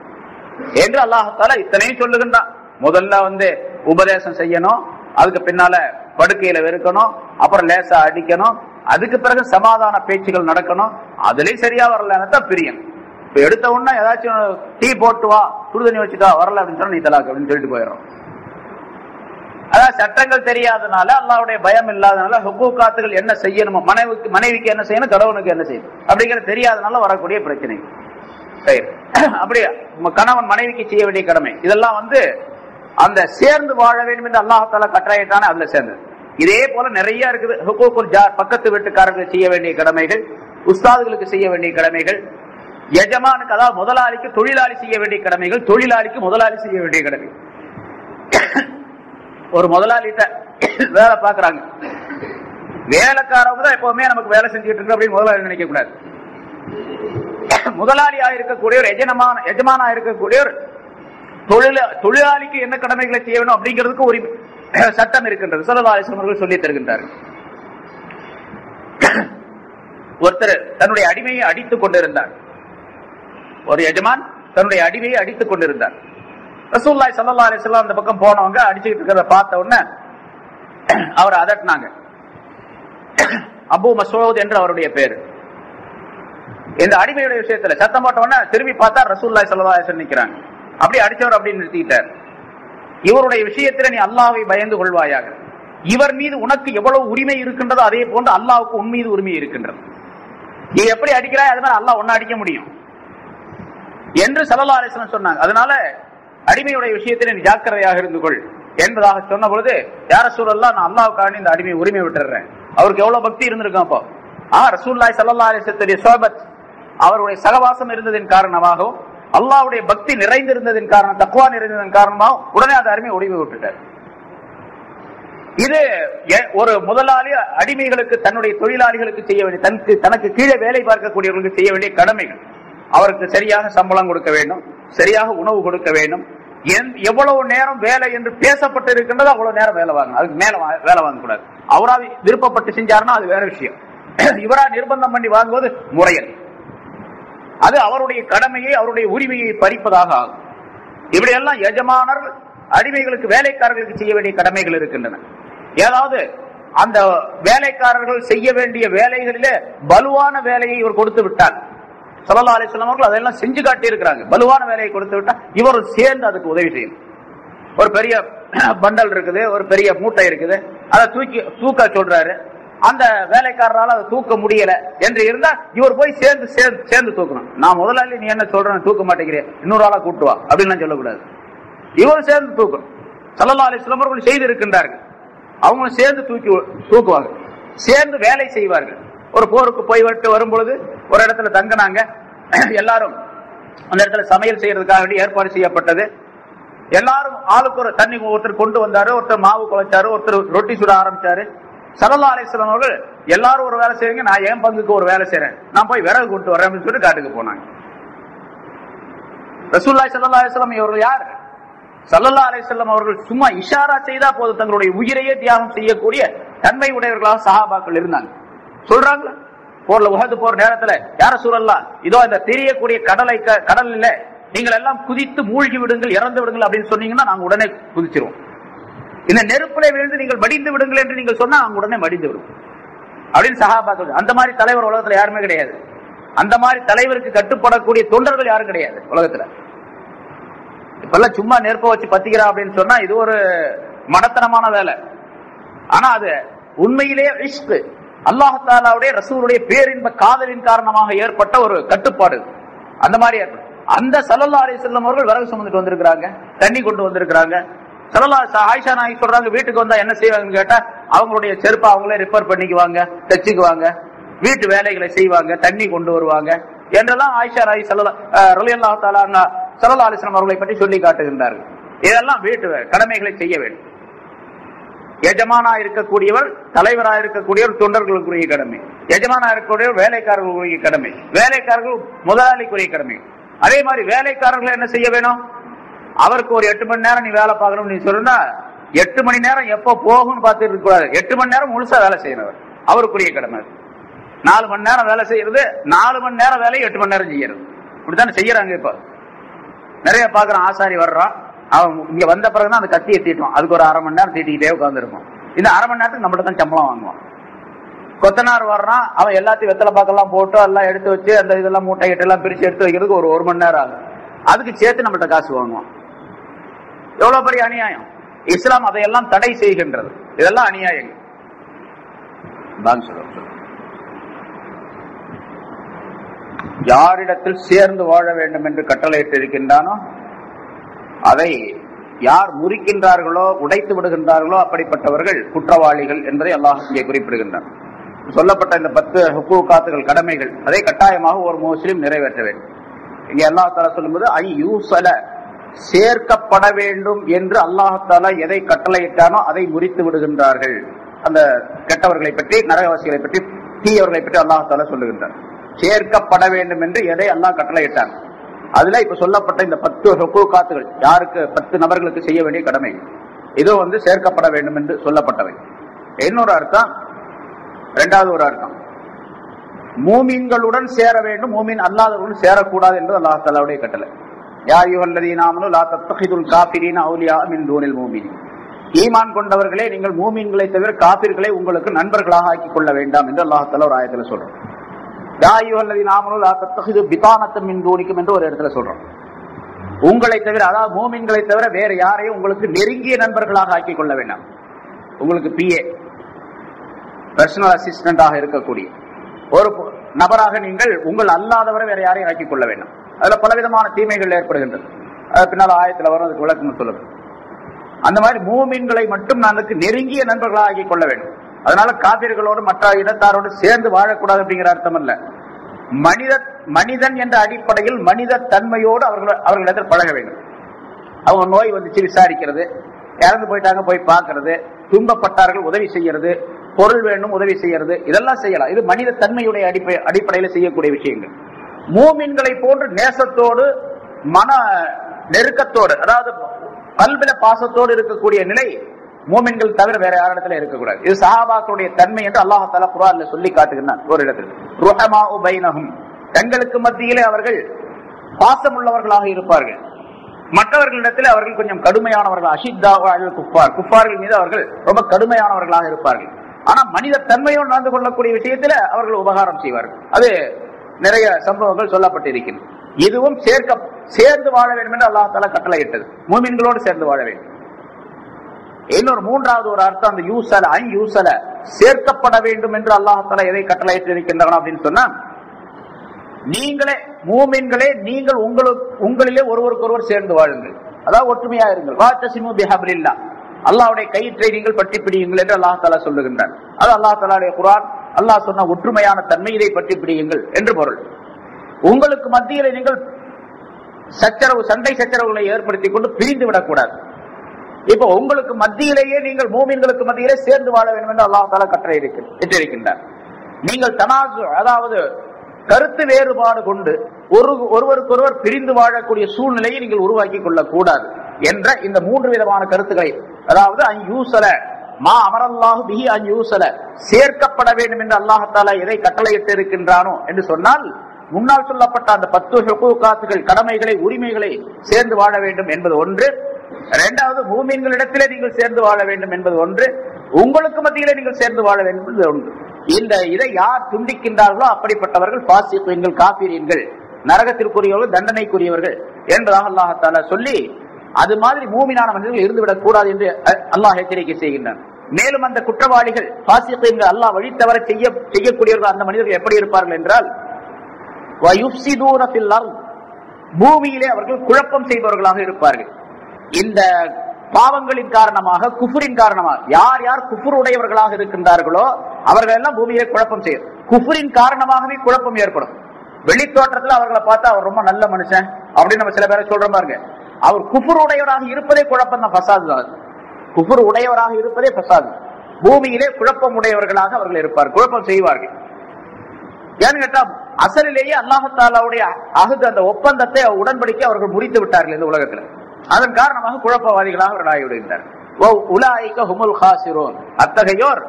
என்று அல்லாஹ் தஆலா இத்தனையும் சொல்லுகின்றான். முதல்ல வந்து உபதேசம் செய்யணும், அதுக்கு பின்னால படுக்கையில வெறுக்கணும், அப்புறம் லேசா அடிக்கணும், அதுக்கு பிறகு சமாதான பேச்சுகள் நடக்கணும். அதுலயும் சரியா வரலன்னா பிரியணும். இப்ப எடுத்த உடனே ஏதாச்சும் டீ போட்டு வா, சுடுதண்ணி வச்சுட்டா வரல அப்படின்னு சொன்னா நீ தலாக் அப்படின்னு சொல்லிட்டு போயிடும். அதாவது சட்டங்கள் தெரியாதனால, அல்லாஹ்வுடைய பயம் இல்லாதனால, ஹுக்கூகாத்துகள் என்ன செய்யணுமோ, மனைவிக்கு என்ன செய்யணும், கணவனுக்கு என்ன செய்யணும் அப்படிங்கிறது தெரியாதனால வரக்கூடிய பிரச்சனை. சரி, அப்படியே கணவன் மனைவிக்கு செய்ய வேண்டிய கடமை இதெல்லாம் வந்து அந்த சேர்ந்து வாழ வேண்டும் என்று அல்லாஹ் தஆலா கட்டளையிட்டானே அதுல சேர்ந்தது. இதே போல நிறைய இருக்குது. ஹுக்கூக்குல் ஜார், பக்கத்து வீட்டுக்காரர்களுக்கு செய்ய வேண்டிய கடமைகள், உஸ்தாதுகளுக்கு செய்ய வேண்டிய கடமைகள், எஜமானுக்கு அதாவது முதலாளிக்கு தொழிலாளி செய்ய வேண்டிய கடமைகள், தொழிலாளிக்கு முதலாளி செய்ய வேண்டிய கடமைகள். ஒரு முதலாளிட்ட வேலை பாக்குறாங்க, வேலைக்காரவங்க தான் எப்பவுமே நமக்கு வேலை செஞ்சுட்டு இருக்கு அப்படின்னு முதலாளி நினைக்க கூடாது. முதலாளியா இருக்கக்கூடிய ஒரு எஜமானா இருக்கக்கூடிய ஒரு தொழிலாளிக்கு என்ன கடமைகளை செய்ய வேணும் அப்படிங்கிறதுக்கு ஒரு சட்டம் இருக்கின்றது. ஸல்லல்லாஹு அலைஹி வஸல்லம் சொல்லி தருகின்றார்கள். ஒருத்தர் தன்னுடைய அடிமையை அடித்துக் கொண்டிருந்தார். ஒரு எஜமான் தன்னுடைய அடிமையை அடித்துக் கொண்டிருந்தார். ரசூலுல்லாஹி ஸல்லல்லாஹு அலைஹி வஸல்லம் அந்த பக்கம் போனவங்க அடிச்சுட்டு இருக்கிறத பார்த்த உடனே அவர் அதட்டினாங்க. அபூ மஸ்ஊத் என்று அவருடைய பேரு. இந்த அடிமையுடைய விஷயத்துல சத்தம் போட்ட உடனே திரும்பி பார்த்தா ரசூலுல்லாஹி ஸல்லல்லாஹு அலைஹி வஸல்லம் நிக்கிறாங்க. அப்படி அடிச்சவர் அப்படின்னு நிறுத்திட்டார். இவருடைய விஷயத்துல நீ அல்லாஹ்வை பயந்து கொள்வாயாக, இவர் மீது உனக்கு எவ்வளவு உரிமை இருக்கின்றதோ அதே போன்று அல்லாஹ்வுக்கு உன் மீது உரிமை இருக்கின்றது. நீ எப்படி அடிக்கிறாய் அது மாதிரி அல்லாஹ் ஒன்ன அடிக்க முடியும் என்று ஸல்லல்லாஹு அலைஹி வஸல்லம் சொன்னாங்க. அதனால அடிமையுடைய விஷயத்தில் நீ ஜாக்கிரதையாக இருந்து கொள் என்பதாக சொன்ன பொழுது, யா ரசூலல்லாஹ், நான் அல்லாஹ்வுக்காக இந்த அடிமை உரிமை விட்டுறேன். அவருக்கு எவ்வளவு பக்தி இருந்திருக்கும். அப்போ ரசூலுல்லாஹி ஸல்லல்லாஹு அலைஹி வஸல்லம் சஹபத் அவருடைய சகவாசம் இருந்ததின் காரணமாகவும் அல்லாஹ்வுடைய பக்தி நிறைந்திருந்ததின் காரணம், தக்வா நிறைந்ததன் காரணமாக உடனே அந்த அடிமை உரிமை விட்டுட்டார். இது ஒரு முதலாளி அடிமைகளுக்கு, தன்னுடைய தொழிலாளிகளுக்கு செய்ய வேண்டிய, தனக்கு கீழே வேலை பார்க்கக்கூடியவர்களுக்கு செய்ய வேண்டிய கடமைகள். அவருக்கு சரியாக சம்பளம் கொடுக்க வேண்டும், சரியாக உணவு கொடுக்க வேண்டும், எவ்வளவு நேரம் வேலை என்று பேசப்பட்டு இருக்கின்றது அவ்வளவு நேரம் வேலை வாங்க, அதுக்கு மேல வேலை வாங்கக்கூடாது. அவரா விருப்பப்பட்டு செஞ்சாருன்னா அது வேற விஷயம். இவரா நிர்பந்தம் பண்ணி வாங்குவது முறையல். அது அவருடைய கடமையை, அவருடைய உரிமையை பறிப்பதாக ஆகும். இப்படி எல்லாம் எஜமானர் அடிமைகளுக்கு, வேலைக்காரர்களுக்கு செய்ய வேண்டிய கடமைகள் இருக்கின்றன. ஏதாவது அந்த வேலைக்காரர்கள் செய்ய வேண்டிய வேலைகளிலே பலுவான வேலையை இவர் கொடுத்து விட்டால், ஸல்லல்லாஹு அலைஹி வஸல்லம் அவர்கள் அதெல்லாம் செஞ்சு காட்டி இருக்கிறாங்க. பலுவான வேலையை கொடுத்து விட்டா இவர் சேர்ந்து அதுக்கு உதவி செய்யும். ஒரு பெரிய பண்டல் இருக்குது, ஒரு பெரிய மூட்டை இருக்குது, அதை தூக்க சொல்றாரு. அந்த வேலைக்காரரால் அதை தூக்க முடியல என்று இருந்தா இவர் போய் சேர்ந்து தூக்கணும். நான் முதலாளி, நீ என்ன சொல்றேன்னு தூக்க மாட்டேங்கிறேன், இன்னொரு ஆளா கூட்டு வா அப்படின்னு சொல்லக்கூடாது. இவர் சேர்ந்து தூக்கணும். ஸல்லல்லாஹு அலைஹி வஸல்லம் அவர்கள் செய்து இருக்கின்றார்கள். அவங்க சேர்ந்து தூக்குவாங்க, சேர்ந்து வேலை செய்வார்கள். ஒரு போருக்கு போய் விட்டு வரும் பொழுது ஒரு இடத்துல தங்கினாங்க. எல்லாரும் அந்த இடத்துல சமையல் செய்யறதுக்காக வேண்டி ஏற்பாடு செய்யப்பட்டது. எல்லாரும் ஆளுக்கு ஒரு தண்ணி, ஒருத்தர் கொண்டு வந்தாரு, ஒருத்தர் மாவு குழைச்சாரு, ஒருத்தர் ரொட்டி சுட ஆரம்பிச்சாரு. ஸல்லல்லாஹு அலைஹி வஸல்லம் அவர்கள் எல்லாரும் ஒரு வேலை செய்வீங்க, நான் என் பங்குக்கு ஒரு வேலை செய்யறேன், நான் போய் விறகு கொண்டு வரேன் அப்படின்னு சொல்லிட்டு காட்டுக்கு போனாங்க. ரசூலுல்லாஹி ஸல்லல்லாஹு அலைஹி வஸல்லம் இவர்கள் யார்? ஸல்லல்லாஹு அலைஹி வஸல்லம் அவர்கள் சும்மா இஷாரா செய்தா போது தங்களுடைய உயிரையே தியாகம் செய்யக்கூடிய தன்மை உடையவர்களாக சஹாபாக்கள் இருந்தாங்க. சொல்றாங்களா போர்ல உஹது போர் நேரத்துல, யா ரசூலல்லாஹ், இதோ இந்த தெரியக்கூடிய கடல்ல நீங்கள் எல்லாம் குதித்து மூழ்கி விடுங்கள், இறந்து விடுங்கள் அப்படின்னு சொன்னீங்கன்னா நாங்க உடனே குதிச்சிருவோம். இந்த நெருப்புல விழுந்து நீங்கள் மடிந்து விடுங்கள் என்று நீங்கள் சொன்னா நாங்க உடனே மடிந்து விடுவோம் அப்படின்னு சஹாபாக்கள். அந்த மாதிரி தலைவர் உலகத்துல யாருமே கிடையாது. அந்த மாதிரி தலைவருக்கு கட்டுப்படக்கூடிய தொண்டர்கள் யாரும் கிடையாது உலகத்துல. இப்பெல்லாம் சும்மா நெருப்ப வச்சு பத்திக்கிறா அப்படின்னு சொன்னா இது ஒரு மடத்தனமான வேலை. ஆனா அது உண்மையிலேயே இஷ்க், அல்லாஹ் தஆலாவுடைய ரசூலுடைய பேரின்ப காதலின் காரணமாக ஏற்பட்ட ஒரு கட்டுப்பாடு. அந்த மாதிரி அந்த ஸல்லல்லாஹு அலைஹி வஸல்லம் அவர்கள் விறகு சுமந்துட்டு வந்திருக்கிறாங்க, தண்ணி கொண்டு வந்திருக்கிறாங்க. ஆயிஷா நாயகி சொல்றாங்க, வீட்டுக்கு வந்தா என்ன செய்வாங்கன்னு கேட்டா அவங்களுடைய செருப்பை அவங்களே ரிப்பேர் பண்ணிக்குவாங்க, தச்சுக்குவாங்க, வீட்டு வேலைகளை செய்வாங்க, தண்ணி கொண்டு வருவாங்க என்றெல்லாம் ஆயிஷா நாயகி ரலியல்லாஹு தஆலா அன்ஹா ஸல்லல்லாஹு அலைஹி வஸல்லம் அவர்களை பற்றி சொல்லி காட்டுகின்றார்கள். இதெல்லாம் வீட்டு கடமைகளை செய்ய வேண்டும். எஜமானா இருக்கக்கூடியவர், தலைவராக இருக்கக்கூடியவர் தொண்டர்களுக்குரிய கடமை, எஜமானா இருக்கக்கூடியவர் வேலைக்காரர்களுக்குரிய கடமை, வேலைக்காரர்கள் முதலாளிக்குரிய கடமை. அதே மாதிரி வேலைக்காரர்கள் என்ன செய்ய வேணும்? அவருக்கு ஒரு 8 மணி நேரம் நீ வேலை பார்க்கணும் நீ சொல்லுனா 8 மணி நேரம் எப்ப போகும்னு பார்த்துட்டு இருக்க கூடாது. 8 மணி நேரம் முழுசா வேலை செய்யறவர் அவருக்குரிய கடமை. 4 மணி நேரம் வேலை செய்யறது, 4 மணி நேரம் வேலையை 8 மணி நேரம் செய்யறது. இப்படித்தானே செய்யறாங்க. இப்ப நிறைய பாக்குறான், ஆசாரி வர்றான், அவன் இங்க வந்த பிறகுதான் அந்த கத்தியை தீட்டுவான், அதுக்கு ஒரு 1/2 மணி நேரம் தீட்டிக்கிட்டே உட்காந்துருப்பான். இந்த 1/2 மணி நேரத்துக்கு நம்மகிட்ட தான் சம்பளம் வாங்குவான். கொத்தனார் வர்றான், அவன் எல்லாத்தையும் வெத்தலை பாக்கெல்லாம் போட்டு எல்லாம் எடுத்து வச்சு அந்த இதெல்லாம் மூட்டை கிட்ட எல்லாம் பிரிச்சு எடுத்து வைக்கிறதுக்கு ஒரு 1 மணி நேரம் ஆகும். அதுக்கு சேர்த்து நம்மகிட்ட காசு வாங்குவான். எவ்வளவு பெரிய அநியாயம்! இஸ்லாம் அதையெல்லாம் தடை செய்கின்றது. இதெல்லாம் அநியாயங்கள். யாரிடத்தில் சேர்ந்து வாழ வேண்டும் என்று கட்டளையிட்டு இருக்கின்றானோ அதை யார் முறிக்கின்றார்களோ, உடைத்து விடுகின்றார்களோ அப்படிப்பட்டவர்கள் குற்றவாளிகள் என்பதை அல்லாஹ் இங்கே குறிப்பிடுகின்றார். சொல்லப்பட்ட இந்த 10 ஹுக்கூகாத்துகள், கடமைகள், அதை கட்டாயமாக ஒரு முஸ்லிம் நிறைவேற்ற வேண்டும். இங்கே அல்லாஹ் தஆலா சொல்லும்போது ஐ யூஸல, சேர்க்கப்பட வேண்டும் என்று அல்லாஹ் தஆலா எதை கட்டளையிட்டானோ அதை முறித்து விடுகின்றார்கள். அந்த கெட்டவர்களை பற்றி, நரகவாசிகளை பற்றி, தீயவர்களை பற்றி அல்லாஹ் தஆலா சொல்லுகின்றார். சேர்க்கப்பட வேண்டும் என்று எதை அல்லாஹ் கட்டளையிட்டான், அதுல இப்ப சொல்லப்பட்ட இந்த 10 ஹுக்கூகாத்துகள், யாருக்கு 10 நபர்களுக்கு செய்ய வேண்டிய கடமை, இதோ சேர்க்கப்பட வேண்டும் என்று சொல்லப்பட்டவை. இன்னொரு அர்த்தம், இரண்டாவது ஒரு அர்த்தம், மூமின்களுடன் சேர வேண்டும், மூமின் அல்லாதவர்களுடன் சேரக்கூடாது என்று அல்லாஹ் தஆலாவுடைய கட்டளை. யா அய்யுஹல்லதீன ஆமனூ லா தத்தகிதுல் காஃபிரீன அவுலியா மின் தூனில் மூமினீன். ஈமான் கொண்டவர்களே, நீங்கள் மூமின்களை தவிர காபிர்களை உங்களுக்கு நண்பர்களாக ஆக்கிக் கொள்ள வேண்டாம் என்று அல்லாஹ் தஆலா ஒரு ஆயத்துல சொல்றோம். யா அய்யுஹல்லதீன ஆமனூ லா தத்தகிது பிதானத்தம் மின் தூனிக்கும் என்று ஒரு இடத்துல சொல்றோம். உங்களை தவிர, அதாவது மூமின்களை தவிர வேற யாரையும் உங்களுக்கு நெருங்கிய நண்பர்களாக ஆக்கிக் கொள்ள வேண்டாம். உங்களுக்கு பிஏ, பர்சனல் அசிஸ்டன்டாக இருக்கக்கூடிய ஒரு நபராக நீங்கள் உங்கள் அல்லாதவரை வேற யாரையும் ஆக்கிக் கொள்ள வேண்டும். அதுல பலவிதமான தீமைகள் ஏற்படுகின்றது. அது பின்னால் ஆயத்துல வரும், அதுக்கு விளக்கம் சொல்லுங்க. அந்த மாதிரி மூமின்களை மட்டும் நமக்கு நெருங்கிய நண்பர்களாக ஆக்கிக் கொள்ள வேண்டும். அதனால காபிர்களோடு மற்ற இனத்தாரோடு சேர்ந்து வாழக்கூடாது அப்படிங்கிற அர்த்தம் அல்ல. மனிதன் என்ற அடிப்படையில் மனித தன்மையோடு அவர்களிடத்தில் பழக வேண்டும். அவங்க நோய் வந்துச்சு விசாரிக்கிறது, இறந்து போயிட்டாங்க போய் பார்க்கறது, துன்பப்பட்டார்கள் உதவி செய்யறது, பொருள் வேண்டும் உதவி செய்யறது, இதெல்லாம் செய்யலாம். இது மனித தன்மையுடைய அடிப்படையில் செய்யக்கூடிய விஷயங்கள். மூமின்களை போன்று நேசத்தோடு, மன நெருக்கத்தோடு, அதாவது கல்வில பாசத்தோடு இருக்கக்கூடிய நிலை மூமின்கள் தவிர வேற யாரிடத்துல இருக்கக்கூடாது. இது சஹாபாக்களுடைய தன்மை என்று அல்லாஹ் தஆலா குர்ஆன்ல சொல்லி காட்டுகிறான். ஒரு இடத்தில் ருஹமாஉ பைனஹும், தங்களுக்கு மத்தியிலே அவர்கள் பாசமுள்ளவர்களாக இருப்பார்கள். மற்றவர்களிடத்தில் அவர்கள் கொஞ்சம் கடுமையானவர்கள், அஷித்தாஉ அலல் குஃபார், குஃபார்கள் மீது அவர்கள் ரொம்ப கடுமையானவர்களாக இருப்பார்கள். ஆனா மனித தன்மையோடு நடந்து கொள்ளக்கூடிய விஷயத்துல அவர்கள் உபகாரம் செய்வார்கள். அது நிறைய சம்பவங்கள் சொல்லப்பட்டிருக்கின்றன. இதுவும் சேர்ந்து வாழ வேண்டும் என்று அல்லாஹ் தஆலா கட்டளையிட்டது. மூமின்களோடு சேர்ந்து வாழ வேண்டும். இன்னொரு மூன்றாவது ஒரு அர்த்தம், அந்த யூசல, ஐ யூசல, சேர்க்கப்பட வேண்டும் என்று அல்லாஹ் தஆலா எதை கட்டளையிட்டு இருக்கின்றன அப்படின்னு சொன்னா, நீங்களே மூமின்களே நீங்கள் உங்களிலே ஒருவருக்கொருவர் சேர்ந்து வாழுங்கள், அதாவது ஒற்றுமையா இருங்கள். வாத்தஸிமு பிஹப்லில்லாஹ், அல்லாஹ்வுடைய கயிற்றை நீங்கள் பற்றி பிடியுங்கள் என்று அல்லாஹ் தஆலா சொல்லுகின்றான். அது அல்லாஹ் தஆலாவுடைய குர்ஆன். அல்லாஹ் சொன்ன ஒற்றுமையான தன்மை, இதை பற்றி பிடியுங்கள் என்று பொருள். உங்களுக்கு மத்தியிலே நீங்கள் சண்டை சச்சரவுகளை ஏற்படுத்திக் கொண்டு பிரிந்து விடக்கூடாது. இப்ப உங்களுக்கு மத்தியிலேயே நீங்கள் மூமின்களுக்கு மத்தியிலே சேர்ந்து வாழ வேண்டும் என்று அல்லாஹ் தஆலா கட்டளை இட்டிருக்கின்றார். நீங்கள் தனாசு, அதாவது கருத்து வேறுபாடு கொண்டு ஒருவருக்கொருவர் பிரிந்து வாழக்கூடிய சூழ்நிலையை நீங்கள் உருவாக்கி கொள்ளக்கூடாது. என்ற இந்த 3 விதமான கருத்துக்களை, அதாவது அன்யூசல மா அமரல்லாஹு பிஹி அன்யூசல, சேர்க்கப்பட வேண்டும் என்று அல்லாஹ் தஆலா எதை கட்டளையிட்டு இருக்கின்றானோ என்று சொன்னால், முன்னால் சொல்லப்பட்ட அந்த 10 ஹுகூகாத்துகள், கடமைகளை, உரிமைகளை சேர்ந்து வாழ வேண்டும் என்பது ஒன்று. இரண்டாவது, மூமின்களிடத்திலே நீங்கள் சேர்ந்து வாழ வேண்டும் என்பது ஒன்று. உங்களுக்கு மத்தியிலே நீங்கள் சேர்ந்து வாழ வேண்டும் என்பது ஒன்று. இதை யார் துண்டிக்கின்றார்களோ அப்படிப்பட்டவர்கள் பாசிகீன்கள், காஃபிரீன்கள், நரகத்திற்குரியவர்கள், தண்டனைக்குரியவர்கள் என்பதாக அல்லாஹ் தஆலா சொல்லி, அது மாதிரி மூமினான மனிதர்கள் இருந்துவிடக் கூடாது என்று அல்லாஹ் எச்சரிக்கை செய்கின்றான். மேலும் அந்த குற்றவாளிகள், பாசிகீன்கள், அல்லாஹ் வழி தவற செய்யக்கூடியவர்கள், அந்த மனிதர்கள் எப்படி இருப்பார்கள் என்றால், வயுஃப்ஸிதூன ஃபில் அர்த், பூமியிலே அவர்கள் குழப்பம் செய்பவர்களாக இருப்பார்கள். இந்த பாவங்களின் காரணமாக, குஃபரின் காரணமாக, யார் யார் குஃபர் உடையவர்களாக இருக்கின்றார்களோ அவர்கள் எல்லாம் பூமியிலே குழப்பம் செய்யும். குஃபரின் காரணமாகவே குழப்பம் ஏற்படும். வெளித்தோற்றத்தில் அவர்களை பார்த்தா அவர் ரொம்ப நல்ல மனுஷன் அப்படின்னு நம்ம சில பேரை சொல்றோம் பாருங்க. அவர் குஃபர் உடையவராக இருப்பதே குழப்பம் தான், ஃபசாது தான். குஃபர் உடையவராக இருப்பதே ஃபசாது. பூமியிலே குழப்பம் உடையவர்களாக அவர்கள் இருப்பார்கள், குழப்பம் செய்வார்கள். ஏன்னு கேட்டா, அசலிலேயே அல்லாஹ் தஆலாவுடைய அஹ்து, அந்த ஒப்பந்தத்தை, உடன்படிக்கை அவர்கள் முறித்து விட்டார்கள் இந்த உலகத்தில். அதன் காரணமாக குழப்பவாதிகளாக அவர்கள் ஆகிவிடுகின்றனர். அத்தகையோர்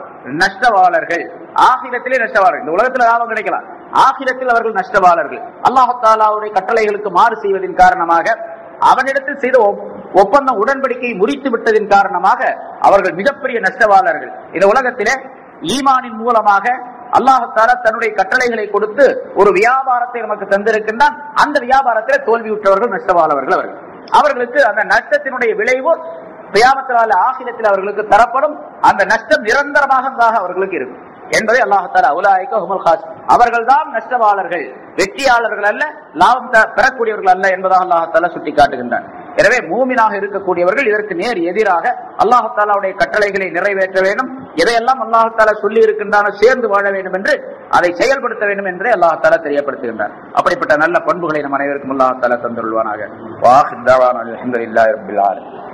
நஷ்டவாளர்கள், ஆகிரத்திலே நஷ்டவாளர்கள். இந்த உலகத்தில் லாபம் கிடைக்கலாம், ஆகிரத்தில் அவர்கள் நஷ்டவாளர்கள். அல்லாஹ் தஆலாவுடைய கட்டளைகளுக்கு மாறு செய்வதன் காரணமாக, அவனிடத்தில் செய்த ஒப்பந்தம், உடன்படிக்கையை முறித்து விட்டதின் காரணமாக அவர்கள் மிகப்பெரிய நஷ்டவாளர்கள். இந்த உலகத்திலே ஈமானின் மூலமாக அல்லாஹ் தஆலா தன்னுடைய கட்டளைகளை கொடுத்து ஒரு வியாபாரத்தை நமக்கு தந்திருக்கின்றான். அந்த வியாபாரத்தில் தோல்வியுற்றவர்கள் நஷ்டவாளர்கள். அவர்களுக்கு அந்த நஷ்டத்தினுடைய விளைவு கியாமத் நாள் ஆகிரத்தில் அவர்களுக்கு தரப்படும். அந்த நஷ்டம் நிரந்தரமாக அவர்களுக்கு இருக்கும் என்பதை அல்லாஹ் தஆலா உலாயிக ஹுமுல் காஸ், அவர்கள்தான் நஷ்டவாளர்கள், வெற்றியாளர்கள் அல்ல, லாபம் பெறக்கூடியவர்கள் அல்ல என்பதாக அல்லாஹ் தஆலா சுட்டிக்காட்டுகின்றான். எனவே மூமினாக இருக்கக்கூடியவர்கள் இதற்கு நேர் எதிராக அல்லாஹ் தஆலாவுடைய கட்டளைகளை நிறைவேற்ற வேண்டும், எதையெல்லாம் அல்லாஹ் தஆலா சொல்லி இருக்கின்றானோ சேர்ந்து வாழ வேண்டும் என்று அதை செயல்படுத்த வேண்டும் என்றே அல்லாஹ் தஆலா தெரியப்படுத்துகின்றார். அப்படிப்பட்ட நல்ல பண்புகளை நம் அனைவருக்கும் அல்லாஹ் தஆலா தந்தருள்வானாக. வாஹிர் தஅவானா அல்ஹம்துலில்லாஹி ரப்பில் ஆலமீன்.